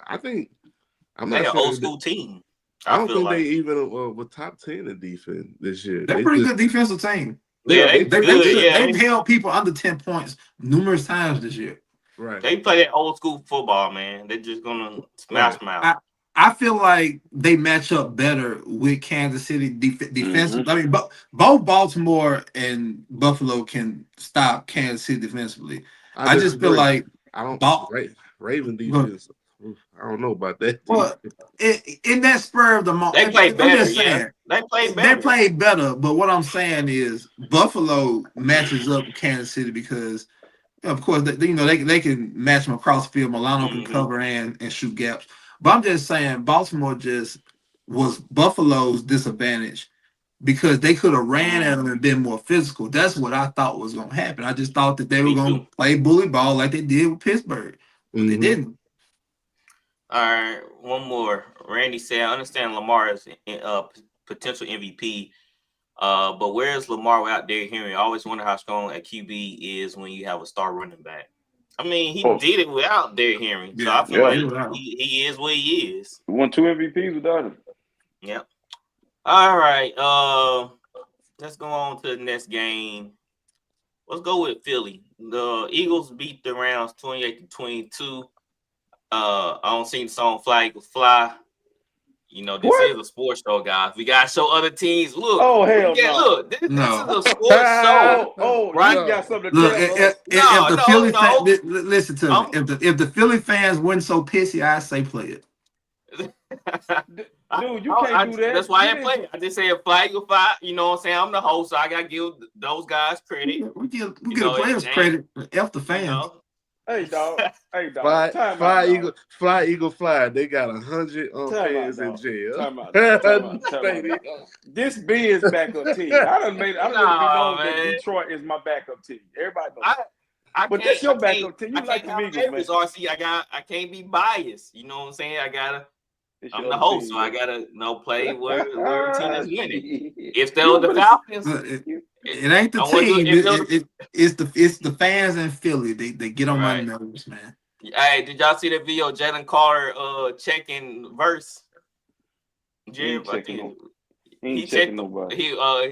I'm not an old school team. I don't think they even were top 10 in defense this year. They're pretty good defensive team. They've held people under 10 points numerous times this year. Right. They play that old school football, man. They're just gonna smash them out. I feel like they match up better with Kansas City defensively. I mean, both Baltimore and Buffalo can stop Kansas City defensively. I just feel like Raven defense. I don't know about that. Well, in that spur of the moment, they play better. They played better. But what I'm saying is Buffalo matches up with Kansas City because, of course, they can match them across the field. Milano can cover and shoot gaps. But I'm just saying Baltimore just was Buffalo's disadvantage because they could have ran at them and been more physical. That's what I thought was going to happen. I just thought that they were going to play bully ball like they did with Pittsburgh, but they didn't. All right, one more. Randy said, I understand Lamar is potential MVP, but where is Lamar without Derrick Henry? I always wonder how strong a QB is when you have a star running back. I mean, he did it without Derrick Henry, so I feel like he is what he is. He won 2 MVPs without him. Yep. All right, let's go on to the next game. Let's go with Philly. The Eagles beat the Rams 28-22. I don't see the song "Fly Eagles Fly." You know, this is a sports show, guys. We gotta show other teams. Look, oh hell no! Look, this is a sports show. Right? You got something to look, tell if the Philly fans listen to me, if the Philly fans weren't so pissy, I say play it. Dude, you can't do that. That's why I play it. I just said Fly Eagle Fly. You know what I'm saying? I'm the host, so I gotta give those guys credit. We give the players credit. F the fans. You know? Hey dog. Fly Eagle Fly. They got 100 fans in jail. Time out. This B is backup team. I done made it known that Detroit is my backup team. Everybody knows. But that's your backup team. You like the Eagles, man. RC, I can't be biased. You know what I'm saying? I'm the host, so I gotta play where the team is winning. If they're the Falcons, it ain't the team. It's the fans in Philly. They get on my nerves, man. Hey, did y'all see that video? Jalen Carter checking verse. He ain't checking nobody.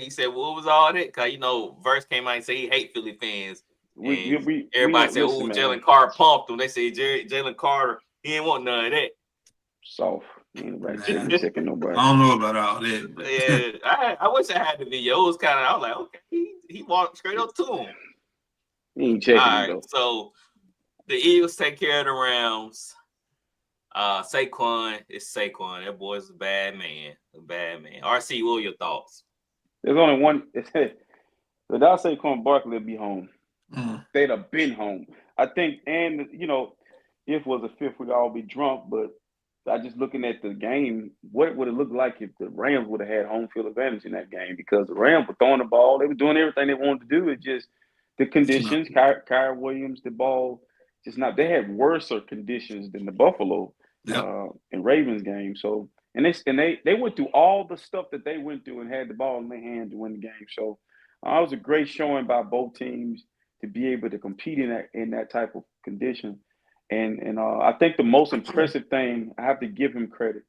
He said, "What was all that?" Cause verse came out and said he hate Philly fans. Everybody said, "Oh, Jalen Carter pumped him." They say Jalen Carter, he didn't want none of that. Soft. He ain't checking nobody. I don't know about all that. But. Yeah, I wish I had the video. It was kind of, I was like, okay, he walked straight up to him. He ain't checking. All right, so the Eagles take care of the Rams. Saquon is Saquon. That boy's a bad man. RC, what are your thoughts? There's only one. Without Saquon, Barkley would be home. They'd have been home. I think, and if it was a fifth, we'd all be drunk, but I just looking at the game, what would it look like if the Rams would have had home field advantage in that game? Because the Rams were throwing the ball. They were doing everything they wanted to do. It's just the conditions, Kyrie Williams, the ball, just not – they had worse conditions than the Buffalo and Ravens game. So and they went through all the stuff that they went through and had the ball in their hand to win the game. So it was a great showing by both teams to be able to compete in that type of condition. And I think the most impressive thing, I have to give him credit,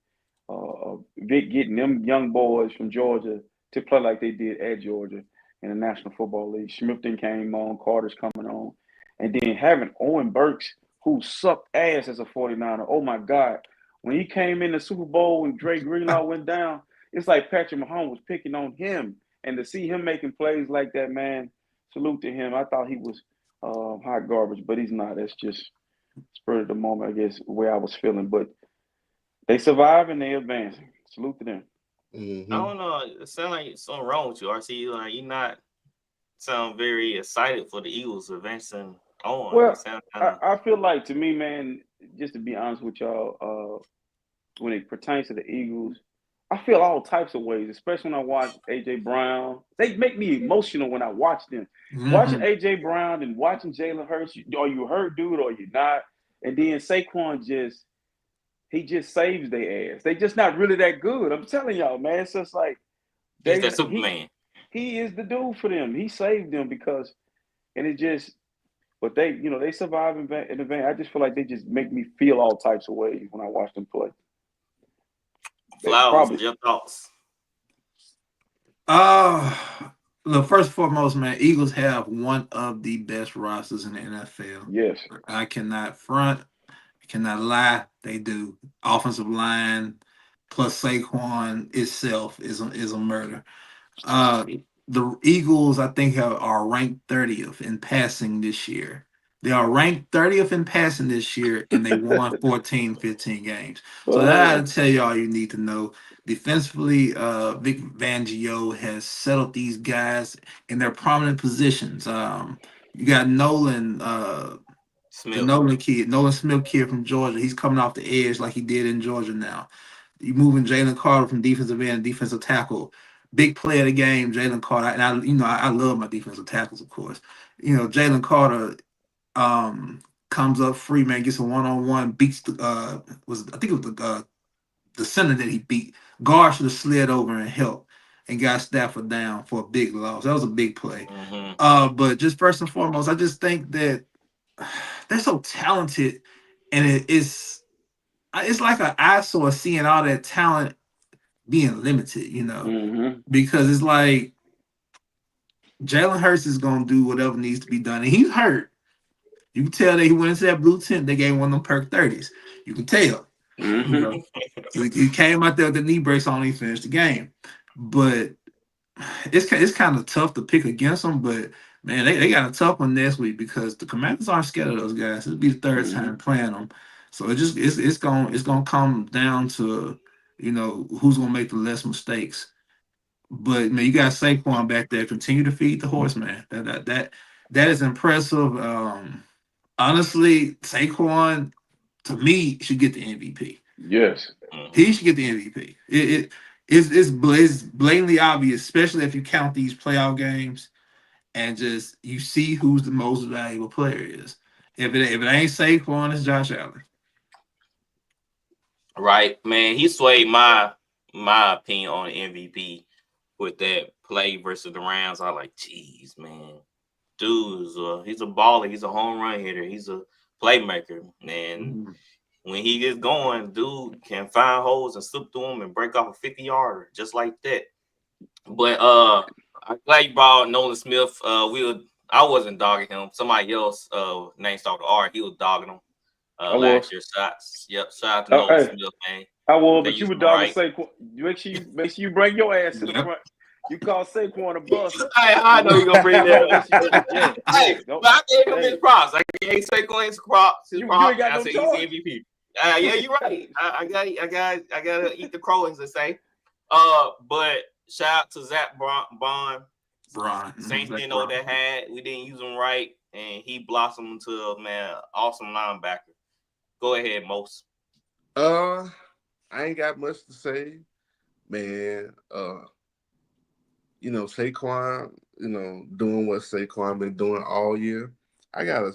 Vic getting them young boys from Georgia to play like they did at Georgia in the National Football League. Smithton came on, Carter's coming on. And then having Owen Burks, who sucked ass as a 49er. Oh, my God. When he came in the Super Bowl and Dre Greenlaw went down, it's like Patrick Mahomes was picking on him. And to see him making plays like that, man, salute to him. I thought he was hot garbage, but he's not. That's just spur of the moment, I guess, where I was feeling. But they survive and they advancing. Salute to them. I don't know. It sounds like something wrong with you, RC. Like you not sound very excited for the Eagles advancing on. Well, I feel like, to me, man, just to be honest with y'all, when it pertains to the Eagles, I feel all types of ways, especially when I watch A.J. Brown. They make me emotional when I watch them. Watching A.J. Brown and watching Jalen Hurts, are you hurt, dude, or you not? And then Saquon just saves their ass. They just not really that good. I'm telling y'all, man. It's just like he's that Superman. He is the dude for them. He saved them because, and it just, but they survive in advance. I just feel like they just make me feel all types of ways when I watch them play. Flowers, your thoughts? Look, first and foremost, man, Eagles have one of the best rosters in the NFL. Yes. I cannot front, I cannot lie. They do. Offensive line plus Saquon itself is a murder. The Eagles, I think, are ranked 30th in passing this year. They are ranked 30th in passing this year, and they won 15 games. So that ought to tell you all you need to know. Defensively, Vic Fangio has settled these guys in their prominent positions. You got Nolan, Smith. the Nolan Smith kid from Georgia. He's coming off the edge like he did in Georgia now. You moving Jalen Carter from defensive end, defensive tackle. big play of the game, Jalen Carter, and I love my defensive tackles, of course. Jalen Carter comes up free, man, gets a one-on-one, beats I think it was the center that he beat. Guard should have slid over and helped and got Stafford down for a big loss. That was a big play. But just first and foremost, I just think that they're so talented, and it's like an eyesore seeing all that talent being limited, because it's like Jalen Hurts is gonna do whatever needs to be done, and he's hurt. You can tell that he went into that blue tent. They gave one of them perk 30s. You can tell. So he came out there with the knee brace on. He finished the game, but it's kind of tough to pick against them. But man, they got a tough one next week because the Commanders aren't scared of those guys. It'll be the third time playing them, so it's gonna come down to who's gonna make the less mistakes. But man, you got Saquon back there. Continue to feed the horse, man. That is impressive. Honestly, Saquon, to me, should get the MVP. Yes, he should get the MVP. It's blatantly obvious, especially if you count these playoff games and just you see who's the most valuable player is. If it ain't Saquon, it's Josh Allen. Right, man. He swayed my opinion on the MVP with that play versus the Rams. I like, geez, man. Dude, he's a baller. He's a home run hitter. He's a playmaker. And when he gets going, dude can find holes and slip through them and break off a 50-yarder just like that. But I'm glad you brought Nolan Smith. I wasn't dogging him. Somebody else, name started with R, he was dogging him last year. Shots. Yep, shout out to Nolan Smith, man. I was, but you were dogging Saquon. Make sure you bring your ass to the front. You call Saquon a bust. I know you're gonna bring that. But I gave him his props. I gave Saquon his props. You ain't got no choice. choice. He's MVP. Yeah, you're right. I gotta eat the crow, as they say. But shout out to Zach Bond. Saints didn't know that had. We didn't use him right, and he blossomed into a awesome linebacker. Go ahead, Mos. I ain't got much to say, man. Saquon, doing what Saquon been doing all year. I got a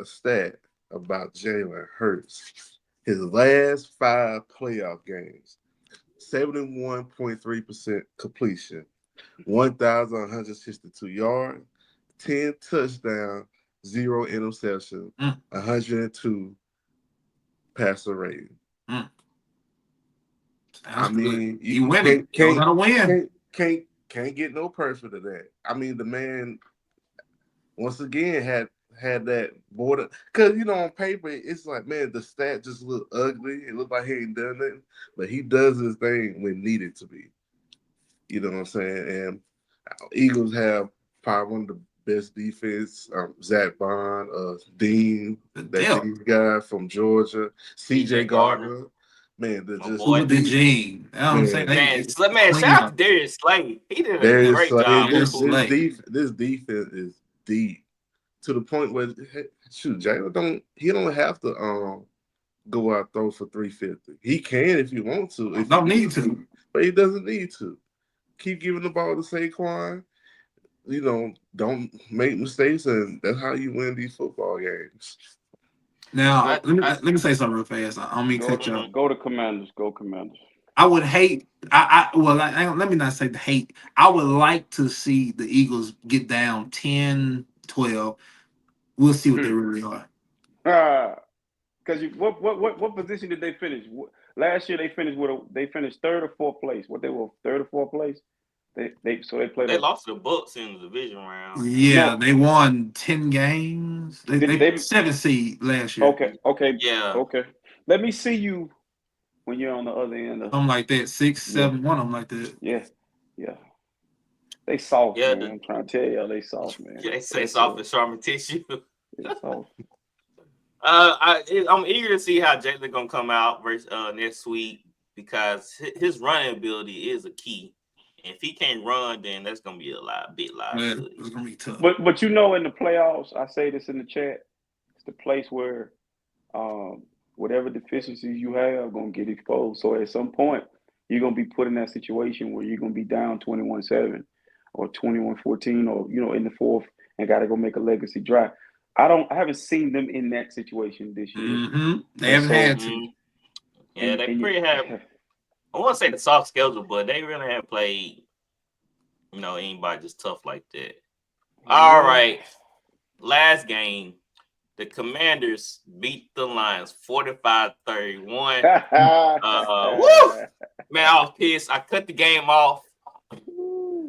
stat about Jalen Hurts. His last 5 playoff games, 71.3% completion, 1,162 yards, 10 touchdowns, 0 interception, 102 passer rating. I mean, you winning. Can't get no perfect of that. I mean, the man once again had that border, because on paper it's like, man, the stat just look ugly. It looked like he ain't done nothing, but he does his thing when needed to be. You know what I'm saying? And Eagles have probably one of the best defense. Zach Bond, Dean, that guy from Georgia, CJ Gardner. Man, the Gene. I'm saying, shout out to Darius Slay. He did a great job. This defense is deep to the point where Jalen don't have to go out throw for 350. He can if you want to. If don't need to, but he doesn't need to. Keep giving the ball to Saquon. Don't make mistakes, and that's how you win these football games. Now, let me say something real fast. I don't mean to cut you off. Go to Commanders. Go Commanders. I would hate. Let me not say the hate. I would like to see the Eagles get down 10-12. We'll see what they really are. Because what position did they finish? Last year they finished third or fourth place. What they were, third or fourth place? They played. They lost to the Bucks in the division round. Yeah, they won 10 games. They 7 seed last year. Okay. Yeah. Okay. Let me see you when you're on the other end of something like that. 6, 7, 1. I'm like that. Yeah. They soft, man. I'm trying to tell y'all, they soft, man. Yeah, they say soft as sharp tissue. They soft. I'm eager to see how Jalen gonna come out next week, because his running ability is a key. If he can't run, then that's gonna be a bit liability. It's gonna be tough. But in the playoffs, I say this in the chat, it's the place where whatever deficiencies you have are gonna get exposed. So at some point, you're gonna be put in that situation where you're gonna be down 21-7 or 21-14 or in the fourth and gotta go make a legacy drive. I haven't seen them in that situation this year. They haven't had to. Mhm. Yeah, they pretty have. I want to say the soft schedule, but they really haven't played, anybody just tough like that. All right, last game, the Commanders beat the Lions 45-31. Woo! Man, I was pissed. I cut the game off.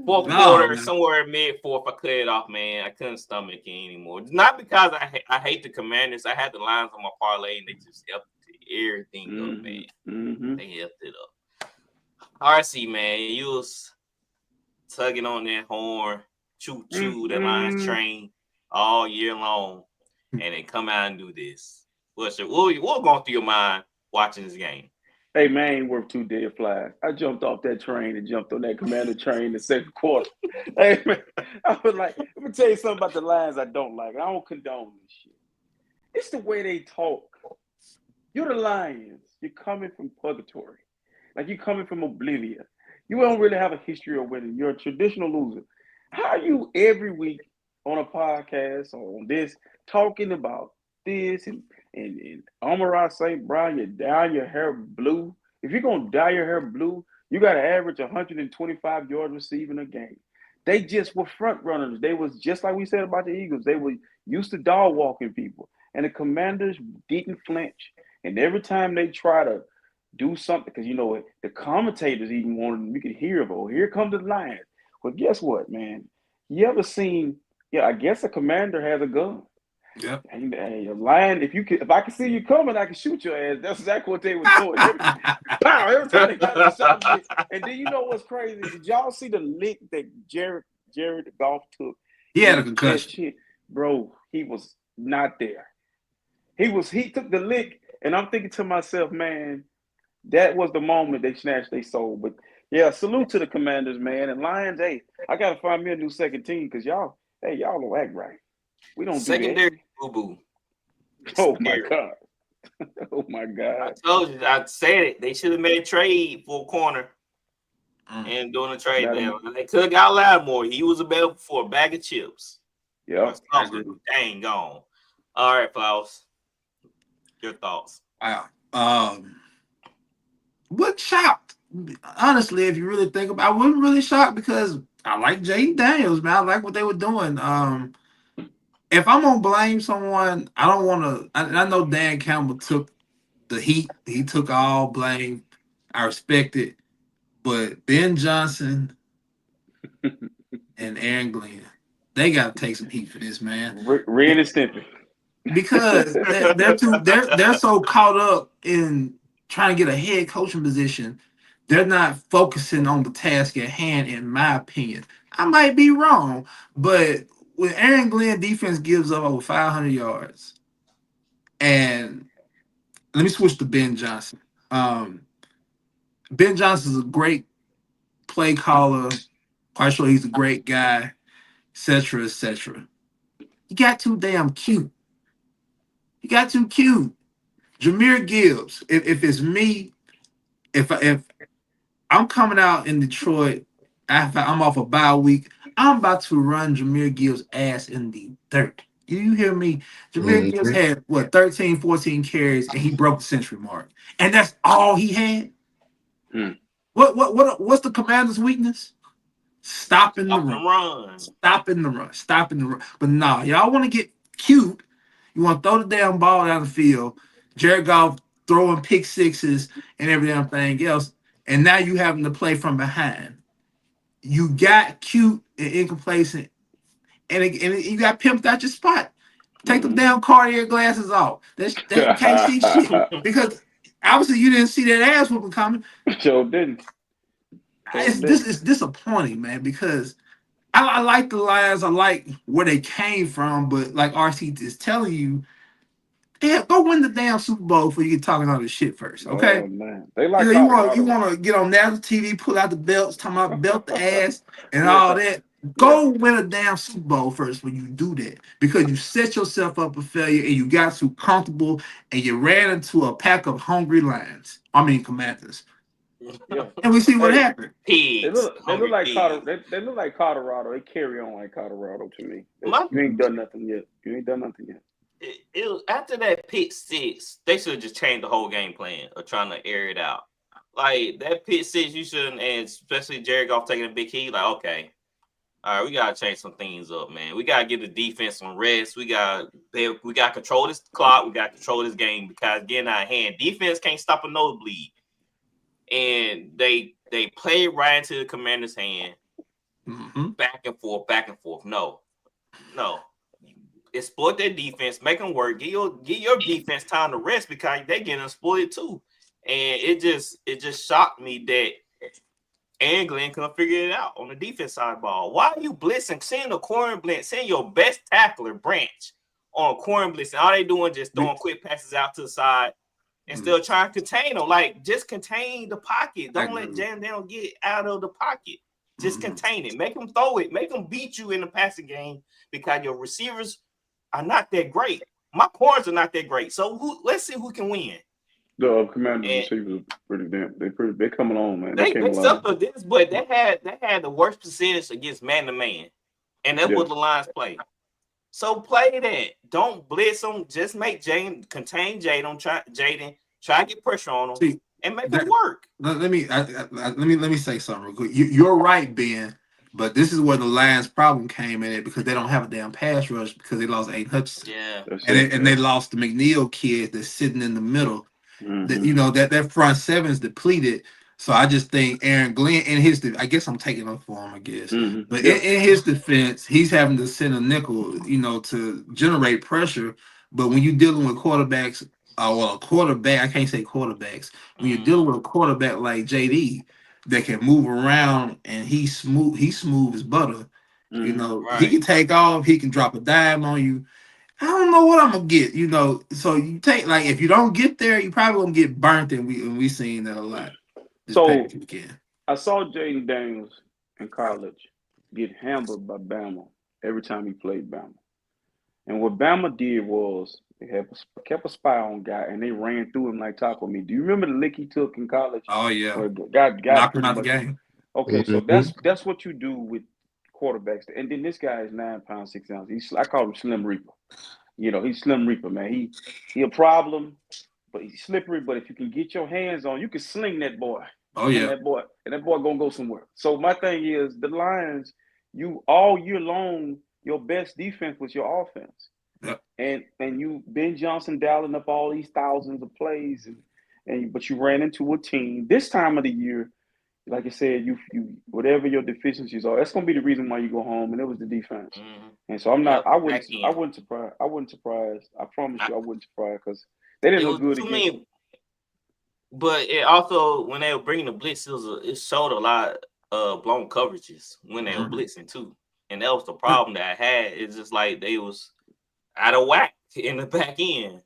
Fourth quarter, somewhere mid-fourth, I cut it off, man. I couldn't stomach it anymore. Not because I hate the Commanders. I had the Lions on my parlay, and they just helped everything up, man. They helped it up. RC, man, you was tugging on that horn, choo-choo, the Lions train all year long, and they come out and do this. What going through your mind watching this game? Hey, man, ain't worth 2 dead flies. I jumped off that train and jumped on that Commander train in the second quarter. Hey, man, I was like, let me tell you something about the Lions I don't like. I don't condone this shit. It's the way they talk. You're the Lions. You're coming from purgatory. Like you're coming from oblivion. You don't really have a history of winning. You're a traditional loser. How are you every week on a podcast or on this talking about this and Amon-Ra St. Brown, you dye your hair blue. If you're going to dye your hair blue, you got to average 125 yards receiving a game. They just were front runners. They was just like we said about the Eagles. They were used to dog walking people. And the Commanders didn't flinch. And every time they try to do something, because, the commentators even wanted, you could hear, oh, here comes the Lions. Well, guess what, man? You ever seen, I guess a commander has a gun. Yep. Hey, a lion, if I can see you coming, I can shoot your ass. That's exactly what they were doing. Every time they got the shot. And then you know what's crazy? Did y'all see the lick that Jared Goff took? He had a concussion. Bro, he was not there. He took the lick, and I'm thinking to myself, man, that was the moment they snatched their soul. But yeah, salute to the Commanders, man. And Lions, hey, I gotta find me a new second team because y'all don't act right. We don't secondary do that. boo-boo. Oh my God. Oh my God. I told you, I said it. They should have made a trade for a corner and doing a trade there. They could have got Lattimore. He was available for a bag of chips. Yeah. Dang gone. All right, Flowers. Your thoughts. Wow. What shocked? Honestly, if you really think about it, I wasn't really shocked because I like Jaden Daniels, man. I like what they were doing. If I'm gonna blame someone, I don't want to. I know Dan Campbell took the heat. He took all blame. I respect it, but Ben Johnson and Aaron Glenn, they got to take some heat for this, man. Ren and Stimpy. Because they're so caught up in trying to get a head coaching position, they're not focusing on the task at hand. In my opinion, I might be wrong, but when Aaron Glenn defense gives up over 500 yards, and let me switch to Ben Johnson. Ben Johnson is a great play caller. Quite sure he's a great guy, etc., etc. He got too damn cute. Jahmyr Gibbs. If it's me, if I'm coming out in Detroit, I'm off a bye week, I'm about to run Jahmyr Gibbs' ass in the dirt. You hear me? Jahmyr Gibbs had, 13, 14 carries, and he broke the century mark. And that's all he had? What's the Commander's weakness? Stopping the run. Stopping the run. But nah, y'all want to get cute. You want to throw the damn ball down the field. Jared Goff throwing pick sixes and every damn thing else. And now you having to play from behind. You got cute and incomplacent, and you got pimped out your spot. Take the damn Cartier glasses off. That you can't see shit because obviously you didn't see that ass whooping coming. Sure didn't. This is disappointing, man, because I like the Lions. I like where they came from, but like RC is telling you, go win the damn Super Bowl before you get talking all this shit first, okay? Oh, man. They like you want to get on national TV, pull out the belts, talking about belt the ass and all that. Go win a damn Super Bowl first when you do that, because you set yourself up for failure and you got too comfortable and you ran into a pack of hungry lions. Commanders. Yeah. And we see what happened. Pigs. They look like pigs. They look like Colorado. They carry on like Colorado to me. My- You ain't done nothing yet. After that pick six, they should have just changed the whole game plan of trying to air it out. Like that pick six, you shouldn't, and especially Jared Goff taking a big hit. Like, okay, all right, we gotta change some things up, man. We gotta give the defense some rest. We gotta control this clock. We gotta control this game because getting out of hand. Defense can't stop a nosebleed, and they play right into the Commanders' hand, back and forth. No. Exploit their defense, make them work. Get your defense time to rest because they getting exploited too. And it just shocked me that Aaron Glenn couldn't figure it out on the defense side of the ball. Why are you blitzing? Send a corner blitz, send your best tackler Branch on a corner blitz, and all they doing just throwing quick passes out to the side and still trying to contain them. Like, just contain the pocket. Don't let Jam Down get out of the pocket. Just contain it. Make them throw it. Make them beat you in the passing game because your receivers are not that great. My corners are not that great. So let's see who can win. The Commanders receivers are they're coming on, man. They suffered this, but they had the worst percentage against man-to-man. And that's what the Lions play. So play that. Don't blitz them. Just make Jaden contain Jaden. Try to get pressure on them and make it work. Let me say something real quick. You're right, Ben. But this is where the Lions' problem came in it because they don't have a damn pass rush because they lost Aiden Hutchinson. Yeah, and they lost the McNeil kid that's sitting in the middle. That front seven is depleted. So I just think Aaron Glenn I guess I'm taking up for him, I guess. But in his defense, he's having to send a nickel, to generate pressure. But when you're dealing with quarterbacks, a quarterback, I can't say quarterbacks. When you're dealing with a quarterback like JD that can move around and he's smooth as butter, he can take off, he can drop a dime on you. I don't know what I'm gonna get, So you take if you don't get there, you probably gonna get burnt, and we seen that a lot. So I saw Jaden Daniels in college get hammered by Bama every time he played Bama, and what Bama did was they kept a spy on guy, and they ran through him like taco meat. Do you remember the lick he took in college? Oh yeah, got him out the game. Okay, so that's what you do with quarterbacks. And then this guy is 9 pounds 6 ounces. I call him Slim Reaper. He's Slim Reaper, man. He a problem, but he's slippery. But if you can get your hands on, you can sling that boy. Oh yeah, and that boy gonna go somewhere. So my thing is the Lions. You all year long, your best defense was your offense. Yep. And you Ben Johnson dialing up all these thousands of plays, but you ran into a team this time of the year. Like I said, you whatever your deficiencies are, that's gonna be the reason why you go home, and it was the defense. And so I wasn't surprised. I promise you, I wasn't surprised because they didn't look good against. But it also, when they were bringing the blitz, it showed a lot of blown coverages when they were blitzing too, and that was the problem that I had. It's just like they was out of whack in the back end.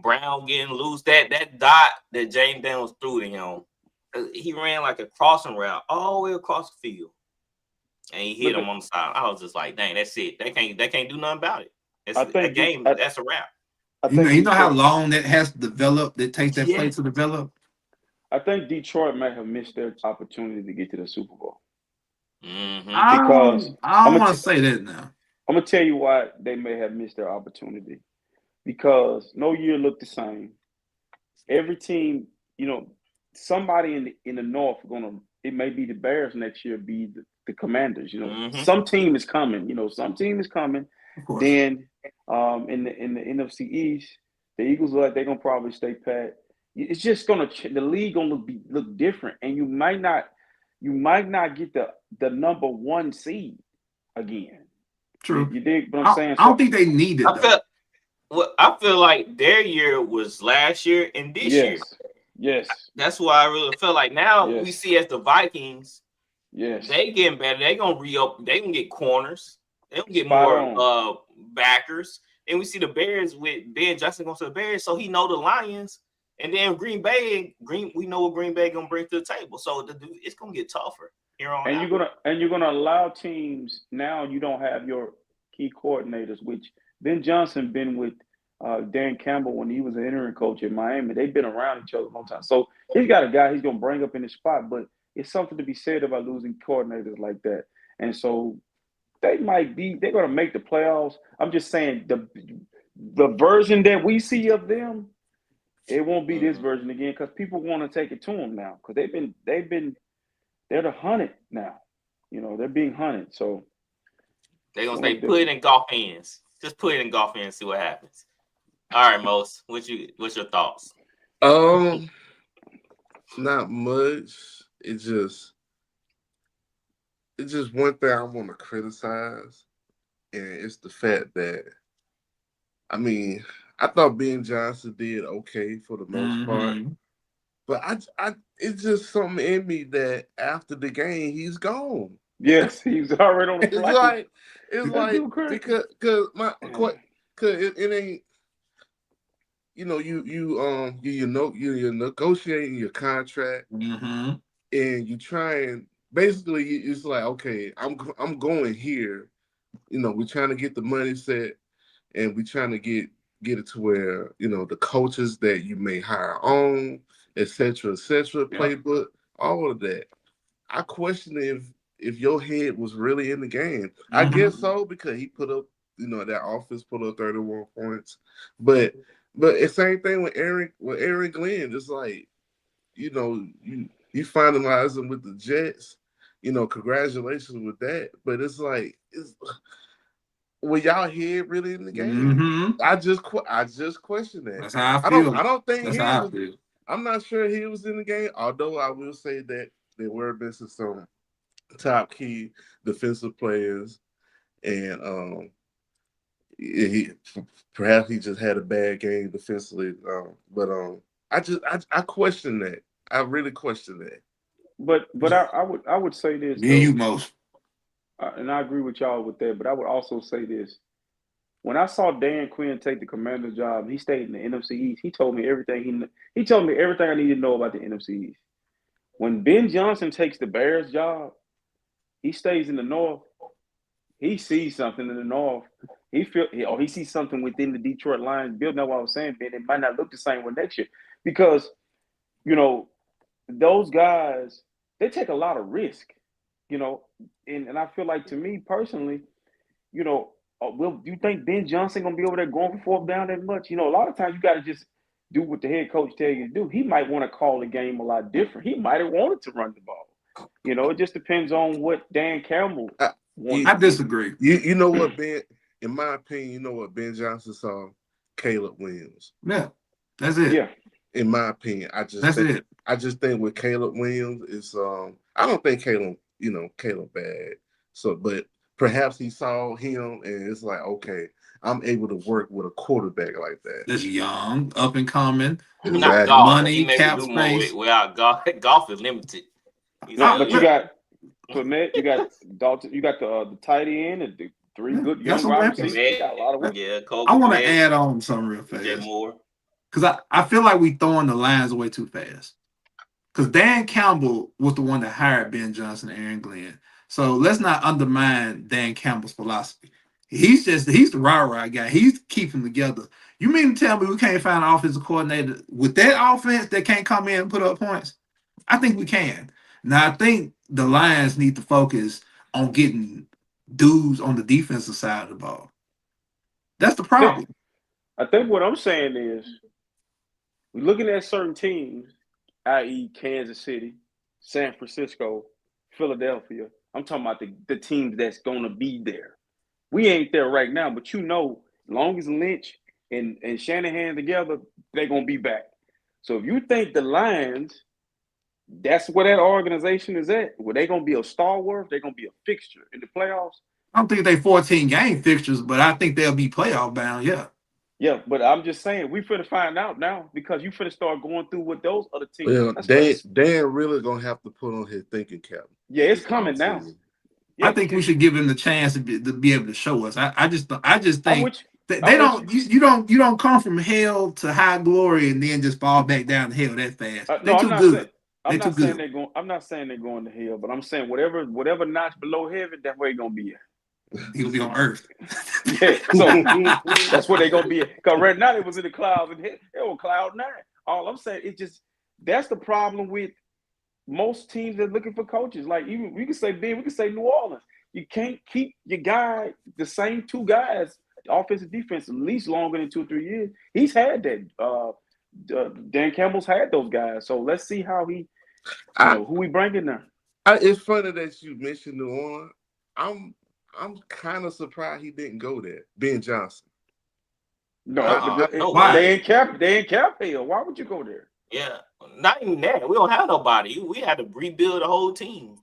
Brown getting loose. That dot that James Daniels threw to him. He ran like a crossing route all the way across the field, and he hit him on the side. I was just like, "Dang, that's it. They can't do nothing about it. That's a wrap." You know how long that has to develop. That takes that play to develop. I think Detroit might have missed their opportunity to get to the Super Bowl. Because I don't want to say that now. I'm gonna tell you why they may have missed their opportunity. Because no year looked the same. Every team, somebody in the North it may be the Bears next year, be the Commanders. Some team is coming. Some team is coming. Then in the NFC East, the Eagles look like they're gonna probably stay pat. It's just the league gonna look different, and you might not get the number one seed again. True. You dig what I'm saying? I don't think they need it. I feel like their year was last year and this year. Yes. That's why I really feel like now we see as the Vikings, they getting better. They gonna re-up. They gonna get corners. They gonna get more backers. And we see the Bears with Ben Johnson going to the Bears, so he know the Lions. And then we know what Green Bay gonna bring to the table. So it's gonna get tougher here on. And you're gonna allow teams now. You don't have your key coordinators, which Ben Johnson been with Dan Campbell when he was an interim coach in Miami. They've been around each other a long time. So he's got a guy he's going to bring up in his spot, but it's something to be said about losing coordinators like that. And so they're going to make the playoffs. I'm just saying the version that we see of them, it won't be this version again because people want to take it to them now because they're the hunted now. You know, they're being hunted. So they're going to say, put it in golf hands. Just put it in golf hands and see what happens. All right, Mos, what's your thoughts? Not much. It's just one thing I want to criticize, and it's the fact that, I mean, I thought Ben Johnson did okay for the most part, but it's just something in me that after the game he's gone. Yes, he's already on the flight. It's like because it ain't. You know, you're negotiating your contract, and you try and basically it's like, okay, I'm going here. You know, we're trying to get the money set, and we're trying to get it to where, you know, the coaches that you may hire on, et cetera, playbook, all of that. I question if your head was really in the game. I guess so, because he put up, you know, that offense put up 31 points, but it's same thing with Aaron Glenn. It's like, you know, you finalize him with the Jets. You know, congratulations with that. But it's like, were y'all here really in the game? I just question that. That's how I feel. I don't think That's how I feel. I'm not sure he was in the game. Although I will say that there were missing some top key defensive players, and perhaps he just had a bad game defensively, but I question that. I really question that. But I would say this. Me and you, Most. And I agree with y'all with that. But I would also say this: when I saw Dan Quinn take the commander job, he stayed in the NFC East. He told me everything he told me everything I needed to know about the NFC East. When Ben Johnson takes the Bears job, he stays in the North. He sees something in the North. He sees something within the Detroit Lions building. That's what I was saying, Ben. It might not look the same one next year because, you know, those guys, they take a lot of risk, you know, and I feel like, to me personally, you know, do you think Ben Johnson gonna be over there going for fourth down that much? You know, a lot of times you got to just do what the head coach tell you to do. He might want to call the game a lot different. He might have wanted to run the ball. You know, it just depends on what Dan Campbell wants. I disagree. You know what, Ben? In my opinion, you know what Ben Johnson saw? Caleb Williams. Yeah, that's it. Yeah. In my opinion, I just think with Caleb Williams is I don't think Caleb bad. So, but perhaps he saw him and it's like, okay, I'm able to work with a quarterback like that. That's young, up and coming. Exactly. Not golf. Money, cap space. Without golf is limited. No, but you got Clement, you got Dalton, you got the tight end and the three good young wide receivers. You got a lot of work. Yeah, I want to add on something real fast. Because I feel like we throwing the lines away too fast. Because Dan Campbell was the one that hired Ben Johnson and Aaron Glenn. So let's not undermine Dan Campbell's philosophy. He's the rah-rah guy. He's keeping together. You mean to tell me we can't find an offensive coordinator with that offense that can't come in and put up points? I think we can. Now, I think the Lions need to focus on getting dudes on the defensive side of the ball. That's the problem. I think what I'm saying is we're looking at certain teams, i.e. Kansas City, San Francisco, Philadelphia. I'm talking about the teams that's going to be there. We ain't there right now, but you know, as long as Lynch and Shanahan together, they're going to be back. So if you think the Lions, that's where that organization is at, where they're going to be a stalwart, they're going to be a fixture in the playoffs. I don't think they 14-game fixtures, but I think they'll be playoff bound, yeah. Yeah, but I'm just saying, we finna find out now because you finna start going through with those other teams. Well, Dan really going to have to put on his thinking cap. Yeah, it's coming now. Yeah, I think we should give him the chance to be able to show us. I just think they don't. You don't come from hell to high glory and then just fall back down to hell that fast. They're too good. I'm not saying they're going to hell, but I'm saying whatever notch below heaven, that's where you're gonna be at. He'll be on Earth. Yeah, so that's what they're gonna be. Because right now it was in the clouds and it was cloud 9. All I'm saying, that's the problem with most teams that are looking for coaches. Like even we can say New Orleans. You can't keep your guy, the same 2 guys, offensive defense, at least longer than 2 or 3 years. He's had that. Dan Campbell's had those guys. So let's see how who we bring in there. It's funny that you mentioned New Orleans. I'm kind of surprised he didn't go there. Ben Johnson. No, why? They ain't cap hell. Why would you go there? Yeah, not even that. We don't have nobody. We had to rebuild the whole team.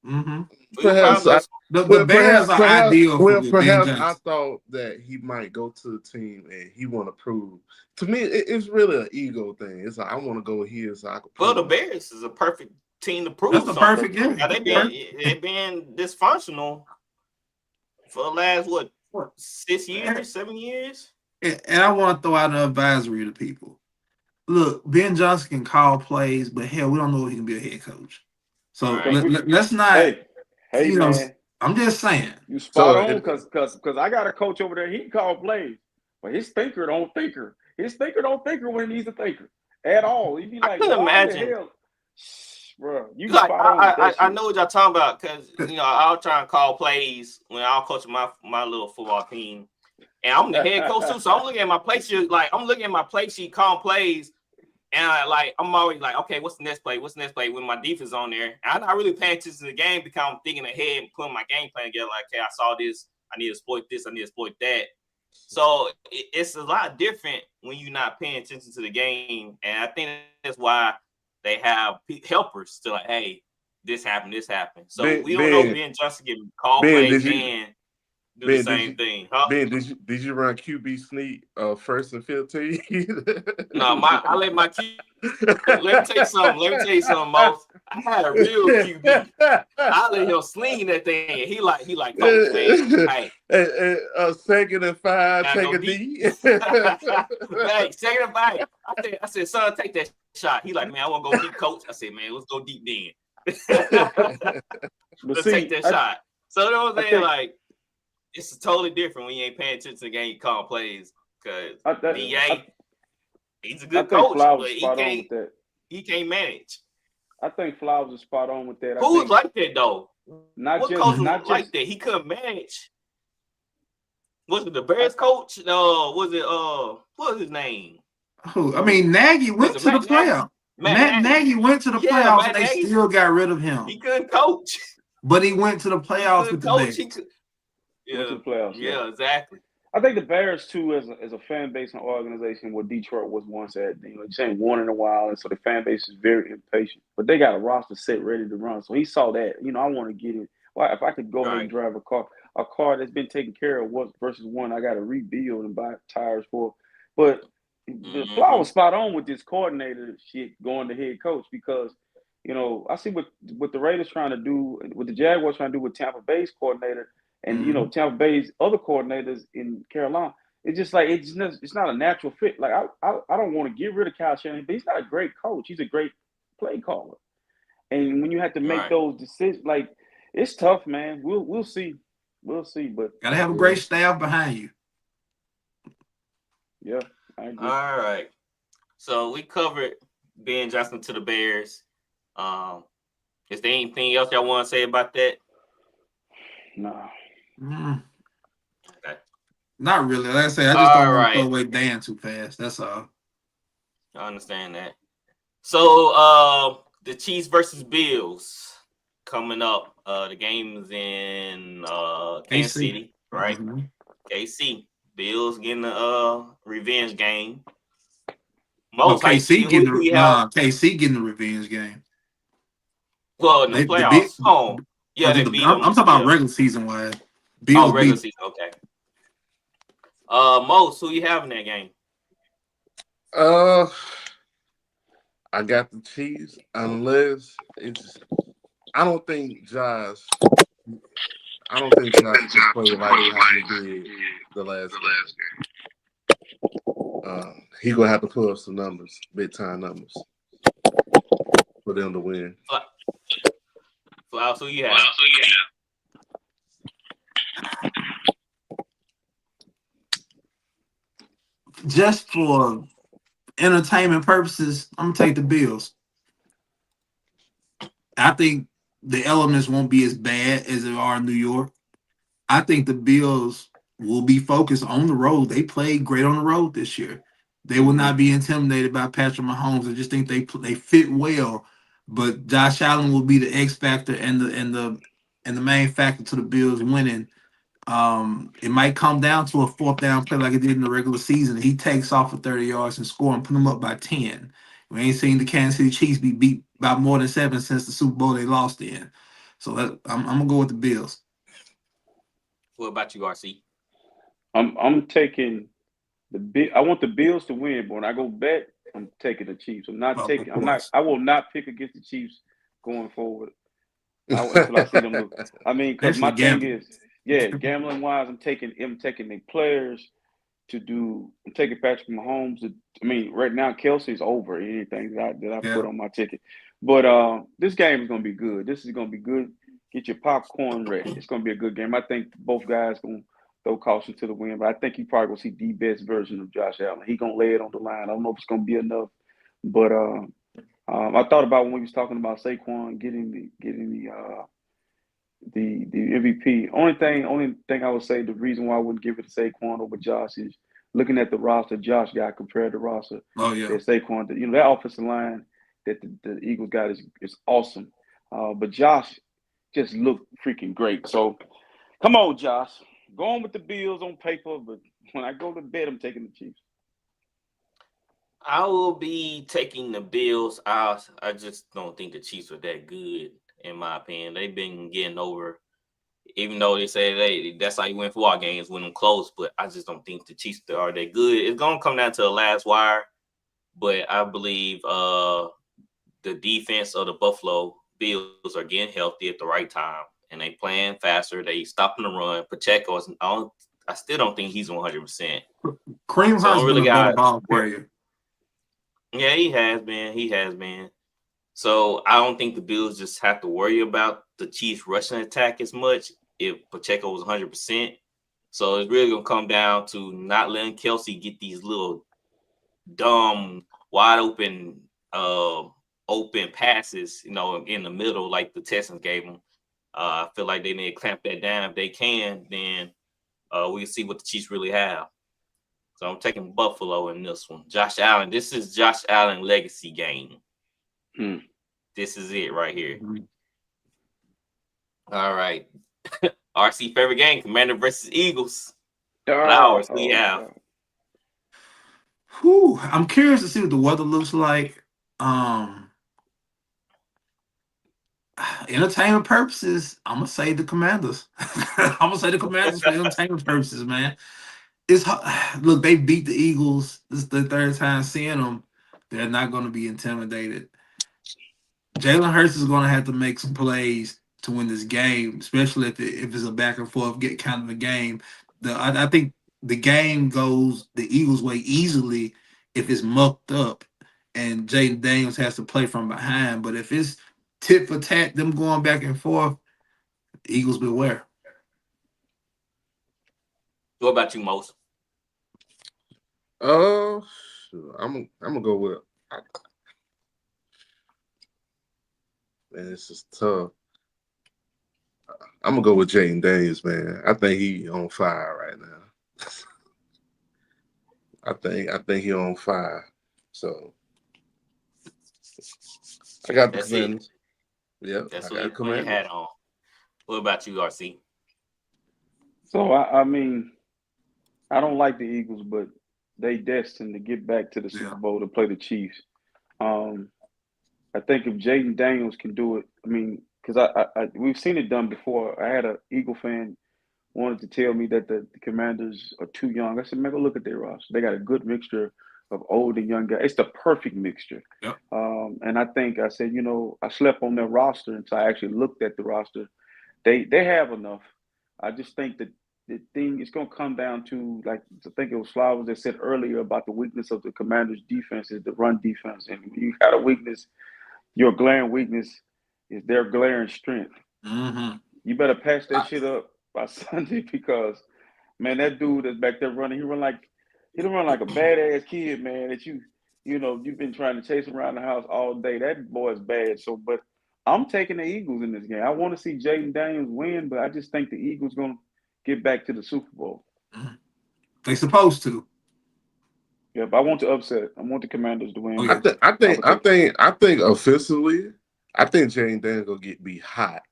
Mm-hmm. Perhaps the Bears are ideal for Ben perhaps Johnson. I thought that he might go to the team and he want to prove. To me, it's really an ego thing. It's like I want to go here so I can prove. Well, the Bears is a perfect team to prove. That's the perfect game. Now, they've been dysfunctional for the last 6 years, 7 years. And I want to throw out an advisory to people. Look, Ben Johnson can call plays, but hell, we don't know if he can be a head coach. So let's not. Hey, man. I'm just saying. You spot on because I got a coach over there. He can call plays, but his thinker don't thinker. His thinker don't thinker when he's a thinker at all. He'd be like, I can imagine. Bro, you like, I know what y'all talking about because I was trying to call plays when I was coaching my little football team, and I'm the head coach too. So I'm looking at my play sheet, calling plays, and I'm always like, okay, what's the next play? What's the next play? When my defense on there, and I'm not really paying attention to the game because I'm thinking ahead and putting my game plan together. Like, okay, I saw this, I need to exploit this, I need to exploit that. So it's a lot different when you're not paying attention to the game, and I think that's why they have helpers to like, hey, this happened. So we don't know if Ben Johnson can call plays and do the same thing. Huh? Ben, did you run QB sneak 1st and 15? No, I let my QB. Let me tell you something, Mo. I had a real QB. I let him sling that thing. He like, coach, man. Hey, 2nd and 5, take a D. Hey, 2nd and 5. I said, son, take that shot. He like, man, I want to go deep, coach. I said, man, let's go deep then. Let's take that shot. So you know what I'm saying? Like, it's totally different when you ain't paying attention to the game, you call plays. Because he's a good coach, but he can't manage. I think Flowers is spot on with that. Who's like that though? Not like that. He couldn't manage. Was it the Bears coach? No, was it what was his name? I mean, Nagy went to the playoffs. Nagy went to the playoffs and they still got rid of him. He couldn't coach. But he went to the playoffs with the Bears. Went to the playoffs. Yeah, exactly. I think the Bears too, as a fan base and organization, what Detroit was once at. Just ain't won in a while, and so the fan base is very impatient. But they got a roster set ready to run. So he saw that. I want to get it. Well, if I could go ahead and drive a car that's been taken care of versus one I got to rebuild and buy tires for. But the Flower was spot on with this coordinator shit going to head coach because I see what the Raiders trying to do, what the Jaguars trying to do with Tampa Bay's coordinator. And Tampa Bay's other coordinators in Carolina, it's just like it's not a natural fit. Like I don't want to get rid of Kyle Shanahan, but he's not a great coach. He's a great play caller. And when you have to make those decisions, like it's tough, man. We'll see. But gotta have a great staff behind you. Yeah, I agree. All right. So we covered Ben Johnson to the Bears. Is there anything else y'all want to say about that? No. Okay. Not really. Like I said, I just don't want to throw away Dan too fast. That's all. I understand that. So the Chiefs versus Bills coming up. The game is in Kansas City, right? KC. Bills getting a revenge game. KC getting the revenge game. Well, in the playoffs, home. Yeah, I'm talking about regular season wise. Regular season, okay. Most, who you have in that game? I got the Chiefs unless I don't think Josh can play like how he did the last game. He gonna have to put up some numbers, big time numbers, for them to win. Who you have? just for entertainment purposes, I'm gonna take the Bills. I think the elements won't be as bad as they are in New York. I think the Bills will be focused on the road. They played great on the road this year. They will not be intimidated by Patrick Mahomes. I just think they fit well. But Josh Allen will be the X factor and the main factor to the Bills winning. It might come down to a fourth down play like it did in the regular season. He takes off for 30 yards and score and put them up by 10. We ain't seen the Kansas City Chiefs be beat by more than 7 since the Super Bowl they lost in. So I'm gonna go with the Bills. What about you, RC? I'm taking I want the Bills to win, but when I go bet, I'm taking the Chiefs. I'm not Of taking. course. I will not pick against the Chiefs going forward until I see them look. I mean, because my Especially thing gambling. is, gambling wise, I'm taking the players to do. I'm taking Patrick Mahomes. I mean, right now Kelsey's over anything that I Yeah. put on my ticket. But this game is going to be good. This is going to be good. Get your popcorn ready. It's going to be a good game. I think both guys going to throw caution to the wind, but I think he probably going to see the best version of Josh Allen. He going to lay it on the line. I don't know if it's going to be enough, but I thought about when we was talking about Saquon getting the MVP. Only thing I would say, the reason why I wouldn't give it to Saquon over Josh is looking at the roster Josh got compared to roster Oh yeah. that Saquon, that offensive line that the Eagles got is awesome. But Josh just looked freaking great. So come on, Josh. Going with the Bills on paper, but when I go to bed, I'm taking the Chiefs. I will be taking the Bills. I just don't think the Chiefs are that good, in my opinion. They've been getting over, even though they say that's how you win football games, win them close. But I just don't think the Chiefs are that good. It's gonna come down to the last wire, but I believe the defense of the Buffalo Bills are getting healthy at the right time, and they playing faster. They stopping the run. Pacheco I still don't think he's 100%. Kareem So I Hunt's don't been really a better got ball work. carrier. Yeah, he has been. He has been. So I don't think the Bills just have to worry about the Chiefs' rushing attack as much if Pacheco was 100%. So it's really going to come down to not letting Kelsey get these little dumb, wide open, open passes, in the middle like the Texans gave them. I feel like they need to clamp that down. If they can, then we'll see what the Chiefs really have. So I'm taking Buffalo in this one. Josh Allen. This is Josh Allen legacy game. This is it right here. All right. RC favorite game, Commander versus Eagles. Flowers we have. I'm curious to see what the weather looks like. Entertainment purposes, I'm gonna say the Commanders. I'm gonna say the Commanders for entertainment purposes, man. Look, they beat the Eagles. This is the third time seeing them. They're not going to be intimidated. Jalen Hurts is going to have to make some plays to win this game, especially if it's a back and forth get kind of a game. I think the game goes the Eagles' way easily if it's mucked up and Jaden Daniels has to play from behind. But if it's tit for tat, them going back and forth, Eagles beware. What about you, Mose? I'm gonna go with. Man, this is tough. I'm gonna go with Jaden Daniels, man. I think he on fire right now. I think he on fire. So I got the Commanders. Yep, that's I what you got put your hat on. What about you, RC? So I mean, I don't like the Eagles, but they destined to get back to the Super Bowl to play the Chiefs. I think if Jaden Daniels can do it, I mean, because we've seen it done before. I had an Eagle fan wanted to tell me that the Commanders are too young. I said, man, go look at their roster. They got a good mixture of old and young guys. It's the perfect mixture. Yep. And I said, I slept on their roster until I actually looked at the roster. They have enough. I just think that the thing is going to come down to, like, I think it was Flowers that said earlier about the weakness of the Commanders' defense is the run defense. And when you got a weakness, your glaring weakness is their glaring strength. Mm-hmm. You better patch that shit up by Sunday because, man, that dude that's back there running, he run like He don't run like a badass kid, man. That you've been trying to chase him around the house all day. That boy is bad. So, but I'm taking the Eagles in this game. I want to see Jaden Daniels win, but I just think the Eagles gonna get back to the Super Bowl. They supposed to. Yeah, but I want to upset. I want the Commanders to win. Oh, yeah. I think offensively, I think Jane Daniels gonna be hot.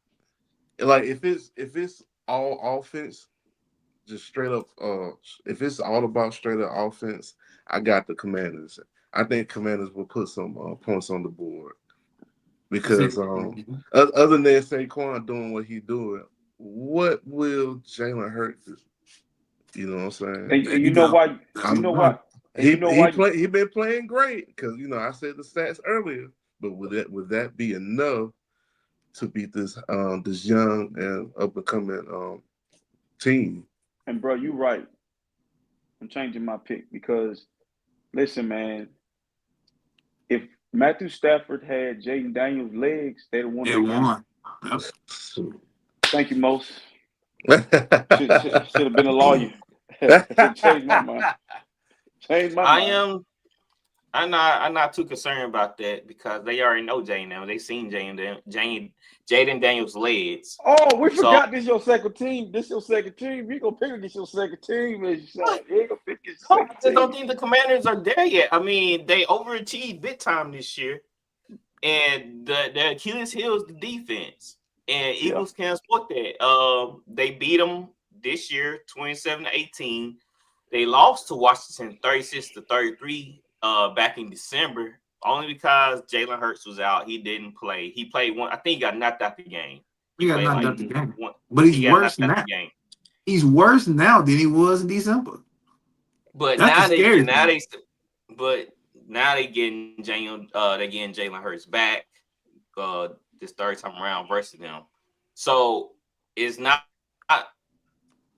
Like if it's all offense, just straight up. If it's all about straight up offense, I got the Commanders. I think Commanders will put some points on the board because other than Saquon doing what he doing, what will Jalen Hurts do? You know what I'm saying? And you know why? You know why? He been playing great because I said the stats earlier, but would that be enough to beat this young and up and coming team? And bro, you right. I'm changing my pick because listen, man, if Matthew Stafford had Jaden Daniels' legs, they'd have won. They won. Yep. Thank you, Mose. Should have been a lawyer. Changed my mind. I'm not too concerned about that because they already know Jane now. They seen Jaden Daniels' legs. Oh, we forgot this your second team. This your second team. You gonna pick against your second team? You ain't gonna pick your second team. I don't think the Commanders are there yet. I mean, they overachieved big time this year, and the Achilles heel is the defense, and Eagles can't support that. They beat them this year, 27-18. They lost to Washington 36-33 back in December, only because Jalen Hurts was out. He didn't play. He played one. I think he got knocked out the game. He got knocked out the game. But he's worse now. He's worse now than he was in December. But now they getting Jalen Hurts back this third time around versus them. So it's not.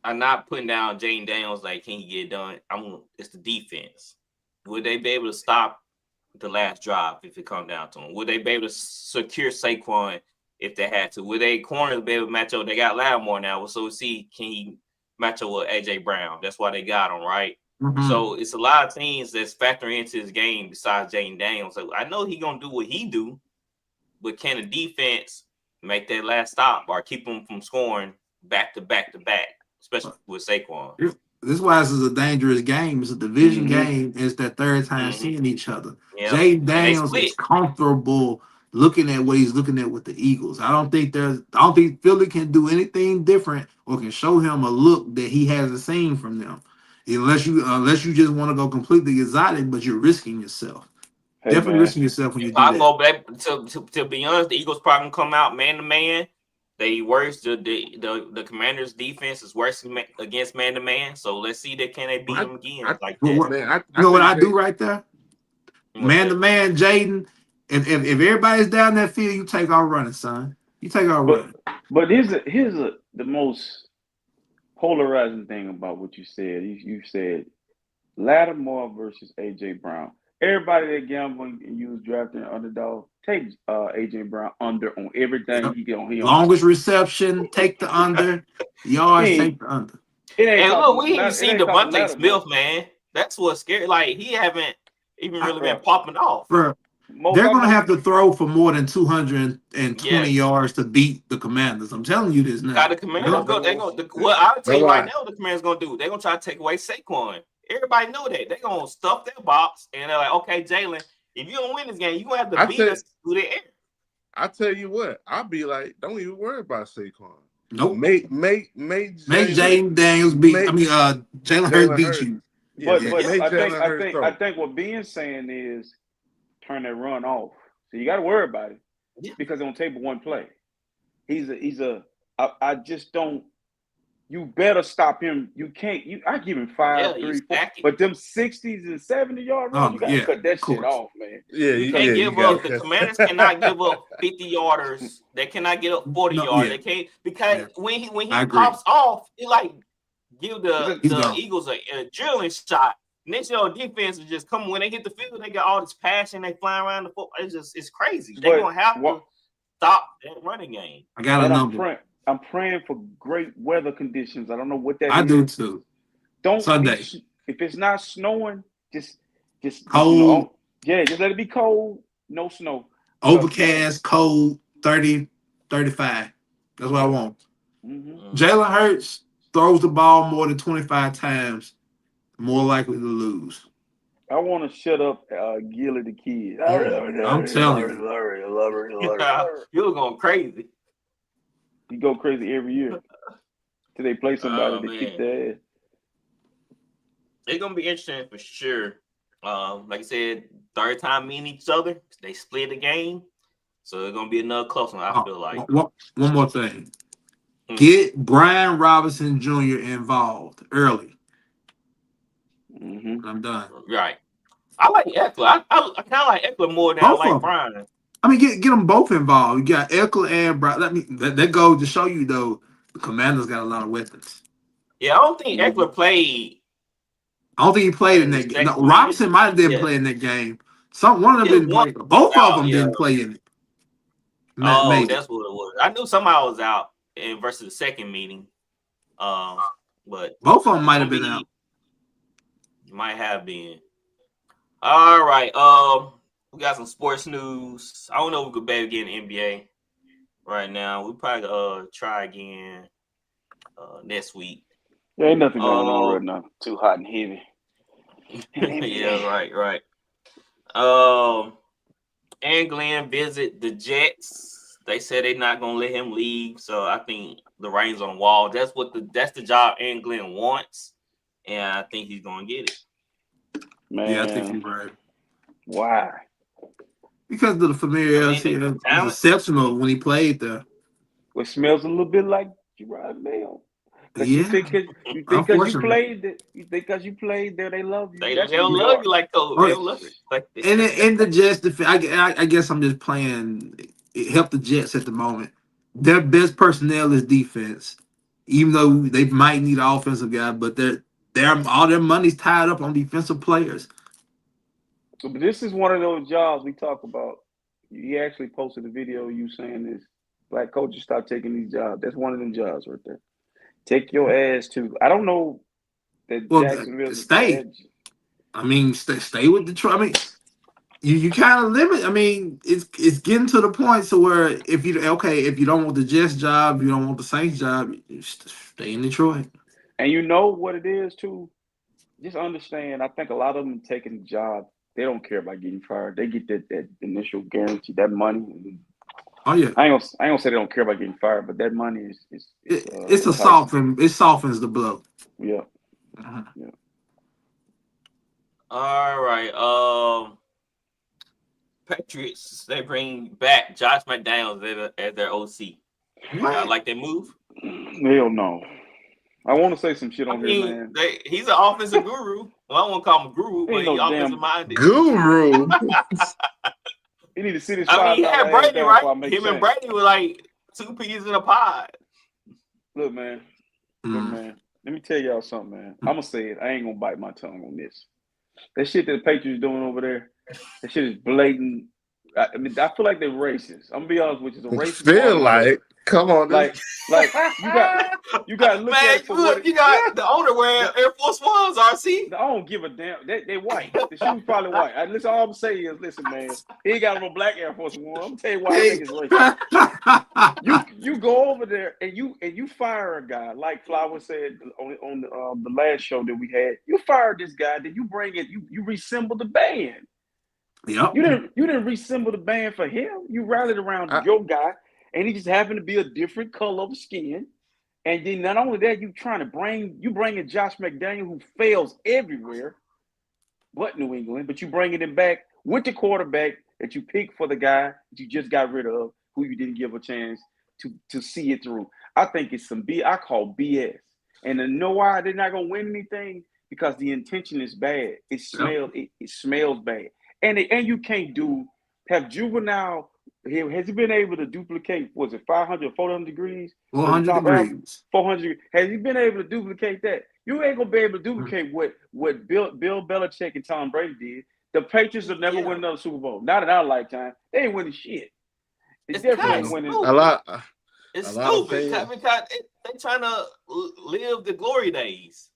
I'm not putting down Jaden Daniels like, can he get it done? It's the defense. Would they be able to stop the last drive if it come down to them? Would they be able to secure Saquon if they had to? Would they corners be able to match up? They got Lattimore now, so we'll see, can he match up with AJ Brown? That's why they got him, right? Mm-hmm. So it's a lot of things that's factoring into his game besides Jaden Daniels. So I know he's gonna do what he do, but can the defense make that last stop or keep them from scoring back to back to back? Especially with Saquon. This is why this is a dangerous game. It's a division game. It's that third time seeing each other. Yep. Jaden Daniels is comfortable looking at what he's looking at with the Eagles. I don't think Philly can do anything different or can show him a look that he hasn't seen from them. Unless you just want to go completely exotic, but you're risking yourself. Definitely risking yourself when you do that. To be honest, the Eagles probably gonna come out man to man. They worse. The Commanders' defense is worse against man to man. So let's see can they beat them again like that. You know what I do right there? Man to man, Jaden. If everybody's down that field, you take off running, son. You take off running. But here's the most polarizing thing about what you said. You said Lattimore versus AJ Brown. Everybody that gamble and use drafting underdog, take AJ Brown under on everything he get on. Longest reception, take the under. Yards, take the under. And look, we even seen Devontae Smith, man. That's what's scary. Like, he haven't even really been popping off. Bro, they're going to have to throw for more than 220 yards to beat the Commanders. I'm telling you this now. The Commanders I'll tell you right now, the Commanders going to do. They're going to try to take away Saquon. Everybody know that. They're going to stuff their box, and they're like, okay, Jalen, if you don't win this game, you're going to have to beat us through the air. I tell you what, I'll be like, don't even worry about Saquon. Nope. Make Jaden Daniels beat. Jalen Hurts beat you. But I think what Ben's saying is turn that run off. So you got to worry about it because on table one play, I just don't. You better stop him. You can't. I give him 5, 3, 4. But them 60s and 70-yard runs, you gotta cut that shit off, man. Yeah, you can't give up. The Commanders cannot give up 50-yarders. They cannot get up 40 yards. They can't because when he pops off, it like give the Eagles a drilling shot. Next year, defense is just coming when they hit the field. They got all this passion. They flying around the football. It's crazy. They're gonna have to stop that running game. I got a number. I'm praying for great weather conditions. I don't know what that is. I do too. Don't Sunday. if it's not snowing, just cold. Just let it be cold, no snow. Overcast, cold, 30, 35. That's what I want. Mm-hmm. Jalen Hurts throws the ball more than 25 times, more likely to lose. I want to shut up Gilly the kid. I'm telling you. You're going crazy. He go crazy every year. Till they play somebody to kick their ass. It's going to be interesting for sure. Like I said, third time meeting each other. They split the game. So it's going to be another close one, I feel like. One more thing. Get Brian Robinson Jr. involved early. Mm-hmm. I'm done. Right. I like Eckler. I kind of like Eckler more than Both I like of them. Brian. I mean, get them both involved. You got Eckler and Brian. That goes to show you, though, the Commanders got a lot of weapons. Yeah, I don't think Eckler played. I don't think he played in that game. No, Robinson might have didn't play in that game. One of them didn't play. Both of them didn't play in it. Maybe. That's what it was. I knew somebody was out versus the second meeting. But both of them might have been out. Might have been. All right. We got some sports news. I don't know if we could better get an NBA right now. We probably try again next week. There ain't nothing going on right now. Too hot and heavy. Yeah, right. And Glenn visit the Jets. They said they're not gonna let him leave. So I think the writing's on the wall. That's the job Ann Glenn wants, and I think he's gonna get it. Man, yeah, I think you're right. Why? Because of the familiarity. It was exceptional when he played there. It smells a little bit like Gerard Bell. Yeah. You think because you played there, they love you. They don't love you like those. They don't love you like this. And in the Jets, I guess I'm just playing help the Jets at the moment. Their best personnel is defense, even though they might need an offensive guy, but all their money's tied up on defensive players. So, but this is one of those jobs we talk about. You actually posted a video you saying this. Black coaches stop taking these jobs. That's one of them jobs right there. Take your ass to. I don't know that Jacksonville stay. I mean, stay with Detroit. I mean, you kind of limit. I mean, it's getting to the point so where if you don't want the Jets job, you don't want the Saints job, you stay in Detroit. And you know what it is too. Just understand. I think a lot of them taking the job. They don't care about getting fired. They get that initial guarantee, that money. Oh yeah. I ain't gonna say they don't care about getting fired, but that money it softens the blow. Yeah. Uh-huh. Yeah. All right. Patriots, they bring back Josh McDaniels as their OC. I like that move. Hell no. I want to say some shit on here, man. He's an offensive guru. Well, I won't call him a guru, but he's offensive minded. Guru. He need to sit his he had Brady, right? Him and Brady were like two peas in a pod. Look, man. Let me tell y'all something, man. I'm going to say it. I ain't going to bite my tongue on this. That shit that the Patriots doing over there, that shit is blatant. I mean, I feel like they're racist. I'm going to be honest with you. It's a racist. Feel like, come on. Like you got to look at it for what you got the owner wearing Air Force Ones, RC. I don't give a damn. They white. The shoes probably white. Listen, all I'm saying is, listen, man. He ain't got no black Air Force One. I'm gonna tell you why I think it's racist. You go over there and you fire a guy like Flower said on the last show that we had. You fired this guy, then you bring it. You reassemble the band. Yep. You didn't reassemble the band for him. You rallied around your guy, and he just happened to be a different color of skin. And then not only that, you bringing Josh McDaniel, who fails everywhere, but New England, but you bringing him back with the quarterback that you picked for the guy that you just got rid of, who you didn't give a chance to see it through. I think it's I call BS. And to know why they're not gonna win anything, because the intention is bad. It smells bad. And you can't have Juvenile. Has he been able to duplicate? Was it 500 or 400 degrees? 400 degrees. 400. Has he been able to duplicate that? You ain't gonna be able to duplicate what Bill Belichick and Tom Brady did. The Patriots will never win another Super Bowl. Not in our lifetime. They ain't winning shit. It's definitely winning stupid. A lot. It's stupid because they trying to live the glory days.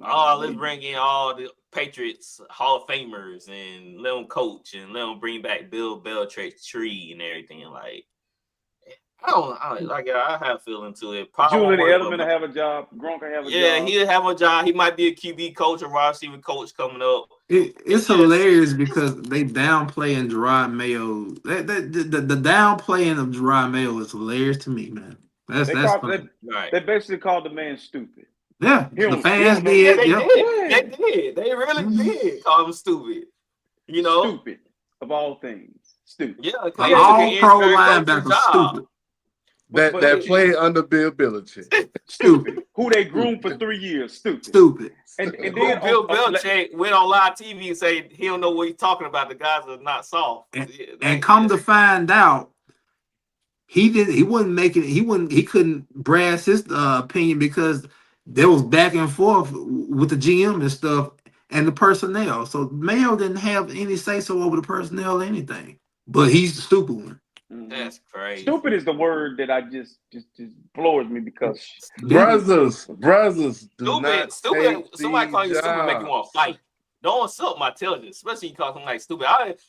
Oh, let's bring in all the Patriots Hall of Famers and let them coach and let them bring back Bill Belichick's tree and everything. Like, I have a feeling to it. Julian Work, Edelman will have a job. Gronk will have a yeah, job. he'll have a job. He might be a QB coach or wide receiver coach coming up. It's hilarious because they downplaying Gerard Mayo. The downplaying of Gerard Mayo is hilarious to me, man. That's funny. They basically called the man stupid. Yeah, the fans did. Yeah, they Yep. did. They did. They really did call him stupid. You know, stupid of all things. Stupid. Yeah, all pro linebackers stupid. That play under Bill Belichick. Stupid. Who they groomed for 3 years. Stupid. And then Bill Belichick went on live TV and said he don't know what he's talking about. The guys are not soft. And come to find out, he wasn't making it. He couldn't brass his opinion because there was back and forth with the GM and stuff and the personnel. So Mayo didn't have any say so over the personnel or anything. But he's the stupid one. That's crazy. Stupid is the word that I just floors me because brothers stupid. Somebody call you stupid make you want to fight. Don't insult my intelligence, especially you call something like stupid.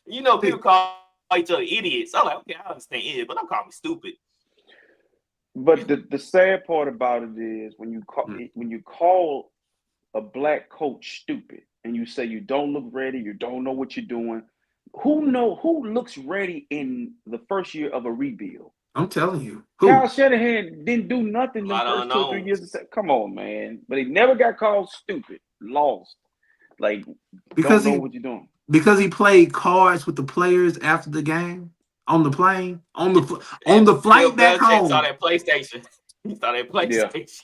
People call each other idiots. I'm like, okay, I understand idiot, but don't call me stupid. But the sad part about it is when you call a black coach stupid and you say you don't look ready, you don't know what you're doing. Who looks ready in the first year of a rebuild? I'm telling you. Kyle Shanahan didn't do nothing the first 2 or 3 years. Come on, man. But he never got called stupid, lost. Like, because don't know what you're doing. Because he played cards with the players after the game, on the plane, on the flight back home. He saw that PlayStation. He saw that PlayStation.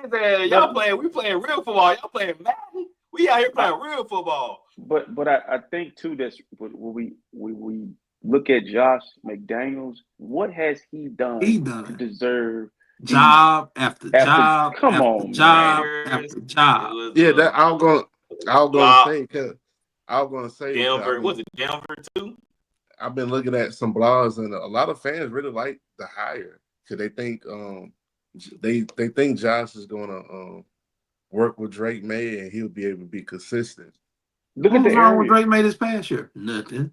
He said, y'all playing, we playing real football. Y'all playing Madden. We out here playing real football. But I think too that's when we look at Josh McDaniels, what has he done to deserve job after job? Come after on, job man. after job. Yeah, that I was gonna say Denver. Was it Denver too? I've been looking at some blogs and a lot of fans really like the hire because they think they think Josh is gonna work with Drake May and he'll be able to be consistent. Look at the area. What Drake May this past year? Nothing.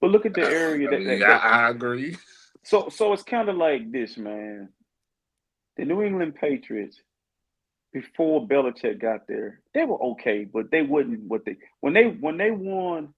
But look at the area. I agree. So it's kind of like this, man. The New England Patriots, before Belichick got there, they were okay, but they wouldn't when they won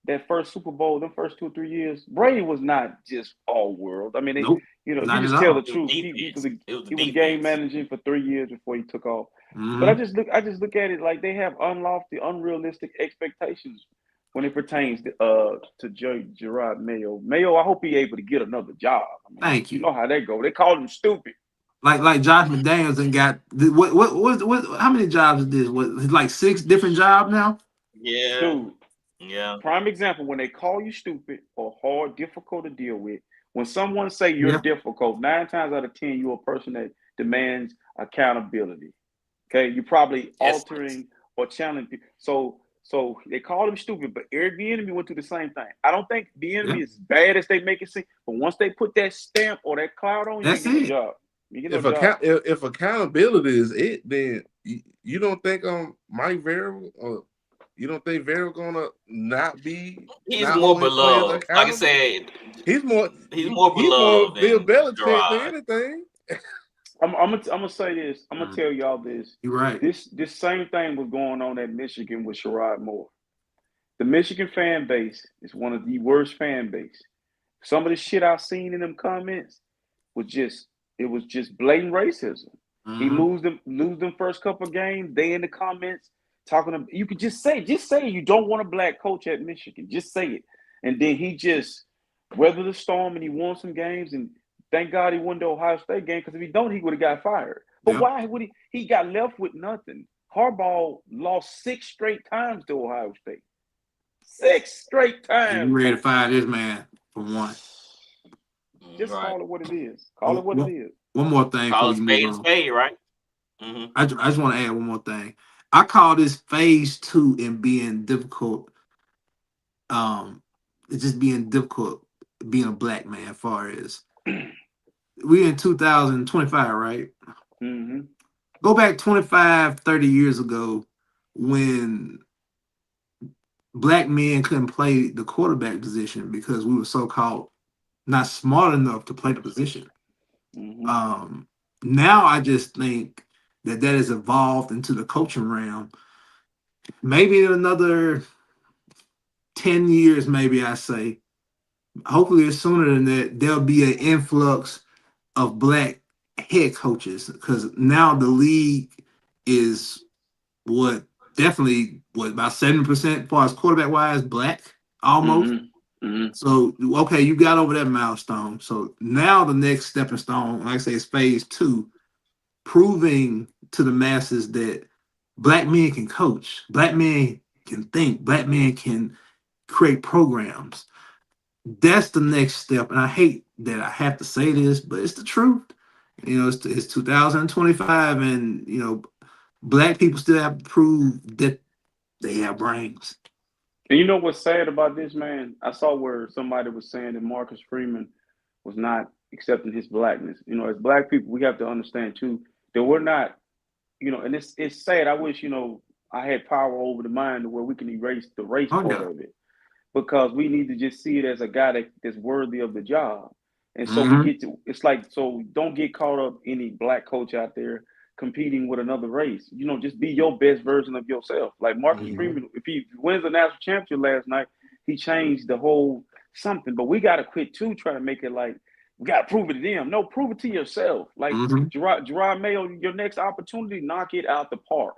that first Super Bowl, the first 2 or 3 years, Brady was not just all world. I mean, you just tell the truth. He was game managing for 3 years before he took off. Mm-hmm. But I just look at it like they have unrealistic expectations when it pertains to Gerard Mayo. Mayo, I hope he's able to get another job. I mean, Thank you. You know how they go. They called him stupid. Like Josh McDaniels and got what how many jobs is this? What, like 6 different jobs now? Yeah. Dude. Yeah. Prime example, when they call you stupid or hard, difficult to deal with, when someone say you're difficult, 9 times out of 10, you're a person that demands accountability. Okay, you're probably altering or challenging people. So they call him stupid, but Eric Bieniemy went through the same thing. I don't think Bieniemy is bad as they make it seem, but once they put that stamp or that cloud on you, you get a job. If accountability is it, then you don't think Mike Vera or you don't think Vera gonna not be? He's more beloved. Like I said, he's more beloved. He's more Bill Belichick than anything. I'm gonna say this. I'm gonna tell y'all this. You're right. This same thing was going on at Michigan with Sherrod Moore. The Michigan fan base is one of the worst fan base. Some of the shit I've seen in them comments was just blatant racism. Mm-hmm. He lose them first couple of games. They in the comments talking about, you could just say you don't want a black coach at Michigan. Just say it. And then he just weathered the storm and he won some games, and thank God he won the Ohio State game, because if he don't, he would have got fired. But why would he got left with nothing? Harbaugh lost 6 straight times to Ohio State. 6 straight times. You ready to fire this man for one? Just call it what it is. Call it what it is. One more thing. Call it spade, right? Mm-hmm. I just want to add one more thing. I call this phase 2 in being difficult. It's just being difficult being a black man. As far as we're in 2025, right? Mm-hmm. Go back 25, 30 years ago when black men couldn't play the quarterback position because we were so-called not smart enough to play the position. Now I just think that has evolved into the coaching realm. Maybe in another 10 years, maybe I say, hopefully it's sooner than that, there'll be an influx of black head coaches because now the league is definitely about 70% as far as quarterback wise black almost. So okay, you got over that milestone. So now the next stepping stone, like I say, is phase 2, proving to the masses that black men can coach, black men can think, black men can create programs. That's the next step. And I hate that I have to say this, but it's the truth. You know, it's 2025, and you know, black people still have to prove that they have brains. And you know what's sad about this, man? I saw where somebody was saying that Marcus Freeman was not accepting his blackness. You know, as black people, we have to understand too that we're not, you know, and it's sad. I wish, you know, I had power over the mind to where we can erase the race part of it, because we need to just see it as a guy that's worthy of the job. And so we get to, it's like, so don't get caught up any black coach out there competing with another race. You know, just be your best version of yourself. Like Marcus Freeman, if he wins the national championship last night, he changed the whole something. But we got to quit too trying to make it like, we got to prove it to them. No, prove it to yourself. Like Gerard Mayo, your next opportunity, knock it out the park.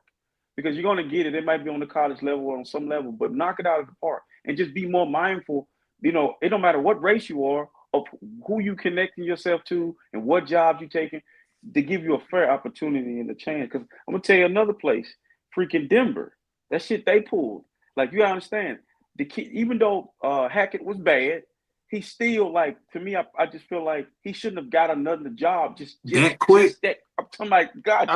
Because you're going to get it. It might be on the college level or on some level, but knock it out of the park. And just be more mindful. You know, it don't matter what race you are, of who you connecting yourself to and what jobs you taking, to give you a fair opportunity and a chance. Because I'm going to tell you another place, freaking Denver. That shit they pulled. Like, you gotta understand, the kid, even though Hackett was bad, he still, like, to me, I just feel like he shouldn't have got another job just that quick. I'm talking about, God,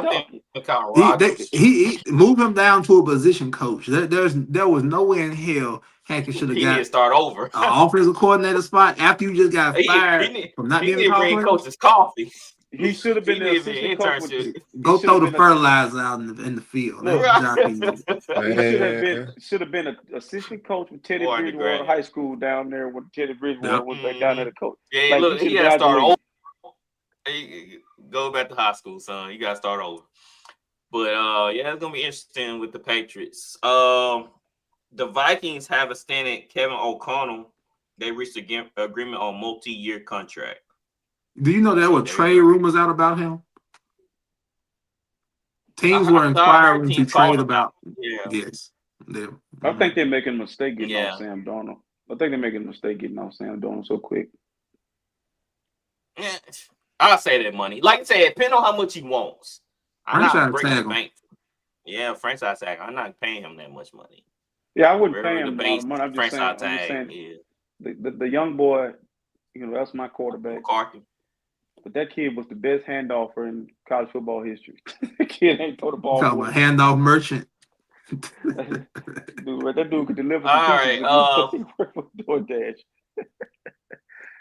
he move him down to a position coach. There was no way in hell Hackett should have got to start over an offensive coordinator spot after you just got fired from not being a bring coaches coffee. He should have been the assistant coach. Go throw the fertilizer out in the field. Look, he should have been an assistant coach with Teddy Bridgewater High School down there when Teddy Bridgewater was back down there the coach. Yeah, like, look, he had to start over. Hey, go back to high school, son. You got to start over. But yeah, it's gonna be interesting with the Patriots. The Vikings have extended Kevin O'Connell. They reached an agreement on multi-year contract. Do you know there were trade rumors out about him? Teams were inquiring to trade about. Yes. I think they're making a mistake getting off Sam Darnold. I think they're making a mistake getting off Sam Darnold so quick. Yeah, I'll say that money. Like I said, depending on how much he wants. I'm not breaking the bank. Yeah, franchise tag. I'm not paying him that much money. Yeah, I wouldn't pay him a lot of money. I'm just saying the young boy, you know, that's my quarterback. McCarthy. But that kid was the best handoffer in college football history. The kid ain't throw the ball. Talking about handoff merchant. That dude could deliver. All right. DoorDash.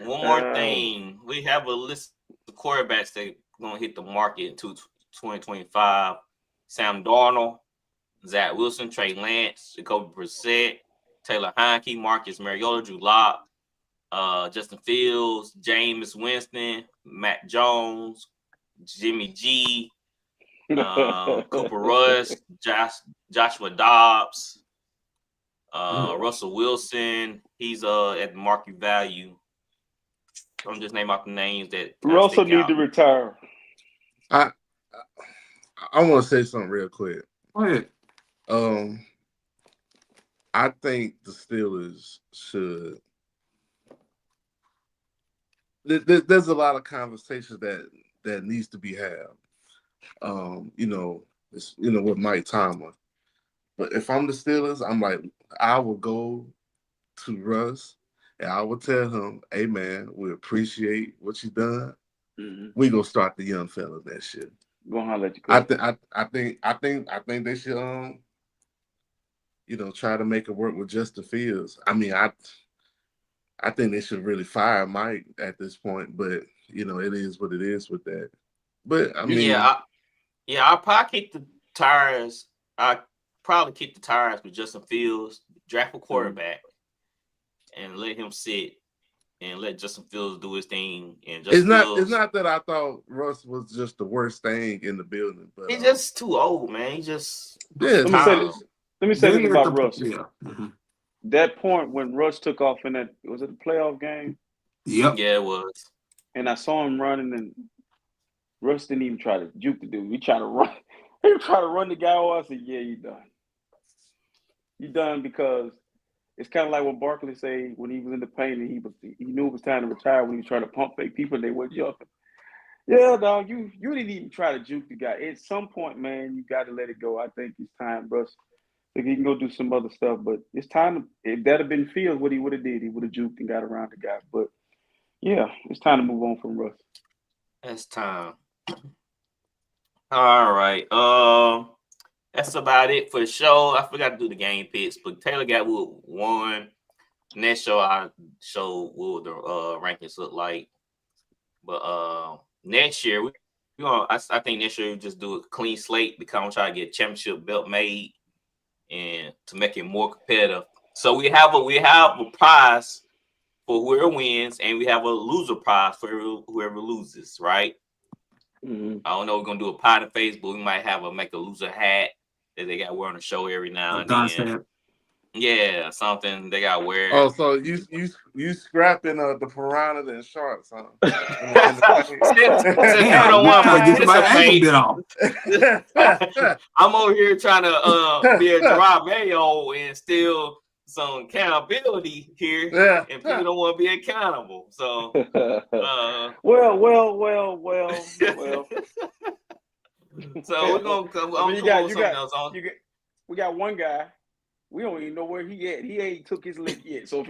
One more thing. We have a list of quarterbacks that are going to hit the market in 2025. Sam Darnold, Zach Wilson, Trey Lance, Jacoby Brissett, Taylor Heineke, Marcus Mariota, Drew Lock, Justin Fields, Jameis Winston, Matt Jones, Jimmy G, Cooper Rush, Joshua Dobbs, Russell Wilson. He's at the market value. I'm just naming out the names that Russell need to retire. I want to say something real quick. Go ahead. I think the Steelers should. There's a lot of conversations that needs to be had. With Mike Tomlin. But if I'm the Steelers, I'm like, I will go to Russ and I will tell him, "Hey man, we appreciate what you done. We gonna start the young fella that shit. Go on, I'll let you go. I think they should try to make it work with Justin Fields. I mean, I think they should really fire Mike at this point, but it is what it is with that. But I mean, Yeah, I'll probably kick the tires. I probably kick the tires with Justin Fields, draft a quarterback, and let him sit and let Justin Fields do his thing. And It's Justin not. Fields, It's not that I thought Russ was just the worst thing in the building, but he's just too old, man. He just yeah. Let me say this. Let me say Then this you have about to- Russ. Yeah. Mhm. That point when Russ took off in that, was it a playoff game? Yep. yeah, it was. And I saw him running, and Russ didn't even try to juke the dude. He tried to run. He tried to run the guy over. I said, "Yeah, you done. You done," because it's kind of like what Barkley said when he was in the paint and he knew it was time to retire when he was trying to pump fake people and they weren't jumping. Yeah, dog, you didn't even try to juke the guy. At some point, man, you got to let it go. I think it's time, Russ. If he can go do some other stuff, but it's time. If that had been Fields, what he would have did, he would have juked and got around the guy. But yeah, it's time to move on from Russ. That's time. All right. That's about it for the show. I forgot to do the game picks, but Taylor got Wood 1. Next show, I show what the rankings look like. But next year, I think next year we just do a clean slate because I'm trying to get a championship belt made and to make it more competitive. So we have a prize for whoever wins, and we have a loser prize for whoever loses, right? Mm-hmm. I don't know. We're gonna do a pot on Facebook. We might make a loser hat that they got to wear on the show every now and then. Yeah, something they got to wear. Oh, so you scrapping the piranha and sharks, huh? I'm over here trying to be a dry mayo and still some accountability here, yeah. and people don't want to be accountable. So, well. So we're gonna come. We got one guy. We don't even know where he at. He ain't took his lick yet. So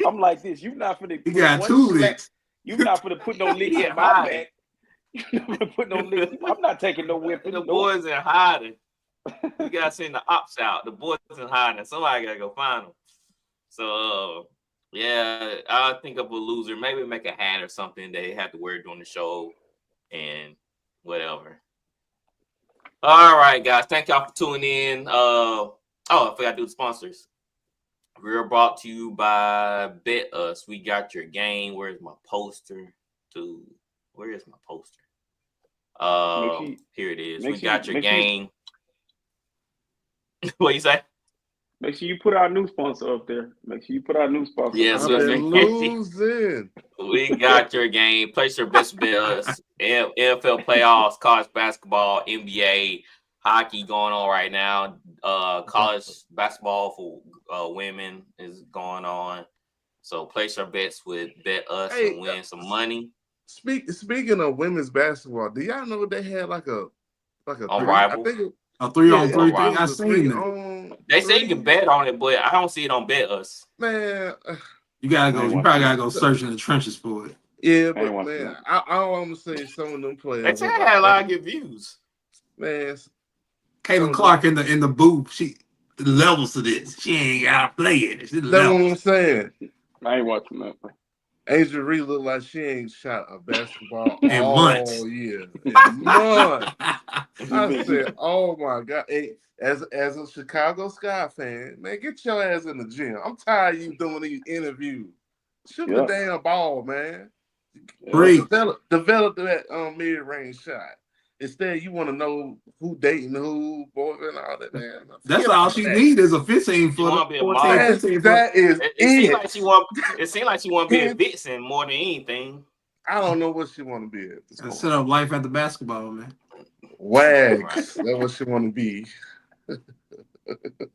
I'm like this, you not finna. You got 2 licks. You not finna put no licks in my back. You not finna put no licks. I'm not taking no whipping. The boys in hiding. You gotta send the ops out. The boys in hiding. Somebody gotta go find them. So yeah, I'll think of a loser. Maybe make a hat or something they have to wear during the show and whatever. All right, guys. Thank y'all for tuning in. I forgot to do the sponsors. We're brought to you by Bet Us. We got your game. Where's my poster? Where is my poster? Here it is. We got your game. What you say? Make sure you put our new sponsor up there. Yes, losing. We got your game. Place your best bets. NFL playoffs, college basketball, NBA, hockey going on right now. College basketball for women is going on. So place your bets with Bet Us and win some money. Speaking of women's basketball, do y'all know they had like a on Rival? A 3-on-3 thing. I seen it. They say you can bet on it, but I don't see it on Bet Us. Man, you probably gotta go search in the trenches for it. Yeah, but man, I don't want to say some of them players. They say I had a lot of good views. Man, Caitlin Clark in the booth, she levels to this. She ain't gotta play it. That's what I'm saying. I ain't watching that. Angel Reed look like she ain't shot a basketball in all months. year. In months. I said, oh my God. Hey, as a Chicago Sky fan, man, get your ass in the gym. I'm tired of you doing these interviews. Shoot the damn ball, man. Develop that mid-range shot. Instead, you want to know who dating who, boy, and all that. Man. That's all she needs is a 15-footer. That is it. It seems like she want to be a Vixen more than anything. I don't know what she want to be at this point. Set up life after basketball, man. Wags. That's what she want to be.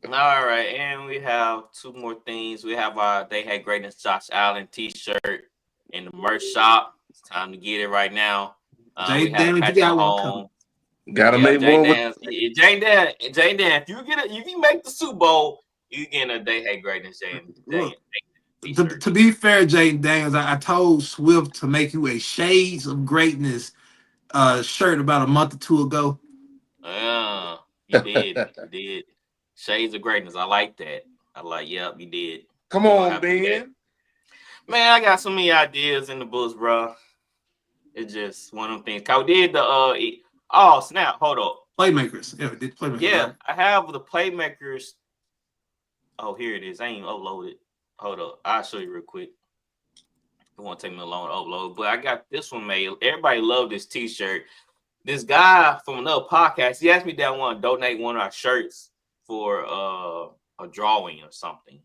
All right, and we have 2 more things. We have our They Had Greatness Josh Allen t-shirt in the merch shop. It's time to get it right now. Jay Dan, you got one coming. Gotta make one with Jay Dan. If you make the Super Bowl, you get a They Had Greatness. To be fair, Jay Daniels, I told Swift to make you a Shades of Greatness shirt about a month or 2 ago. You did. You did. Shades of Greatness. I like that. Yep, you did. Come on, Ben. Man, I got so many ideas in the books, bro. It's just one of them things. I did the oh snap, hold up. Playmakers. Yeah, did playmakers. Yeah, Right? I have the Playmakers. Oh, here it is. I ain't uploaded. Hold up. I'll show you real quick. It won't take me long to upload, but I got this one made. Everybody loved this t-shirt. This guy from another podcast, he asked me that I want to donate one of our shirts for a drawing or something.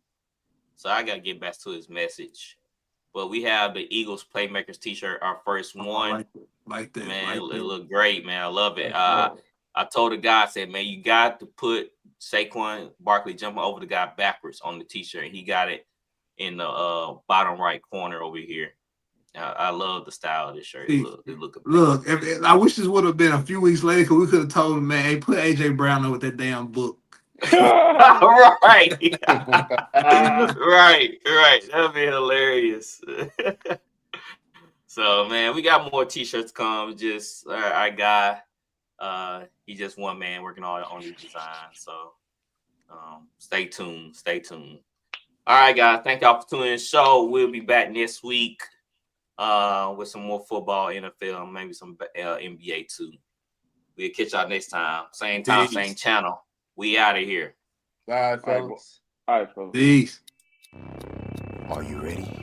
So I got to get back to his message. But we have the Eagles Playmakers t-shirt, our first one. Like that. Man, Like it looked great, man. I love it. I told the guy, I said, man, you got to put Saquon Barkley jumping over the guy backwards on the t-shirt. He got it in the bottom right corner over here. I love the style of this shirt. Look, I wish this would have been a few weeks later because we could have told him, man, hey, put AJ Brown on with that damn book. Right. right. That'd be hilarious. So, man, we got more t-shirts come. Just our guy, he just one man working on these designs. So, stay tuned. All right, guys. Thank y'all for tuning in the show. We'll be back next week with some more football, NFL, maybe some NBA too. We'll catch y'all next time. Same time, same channel. We out of here. All right, fellas. All right, fellas. Peace. Are you ready?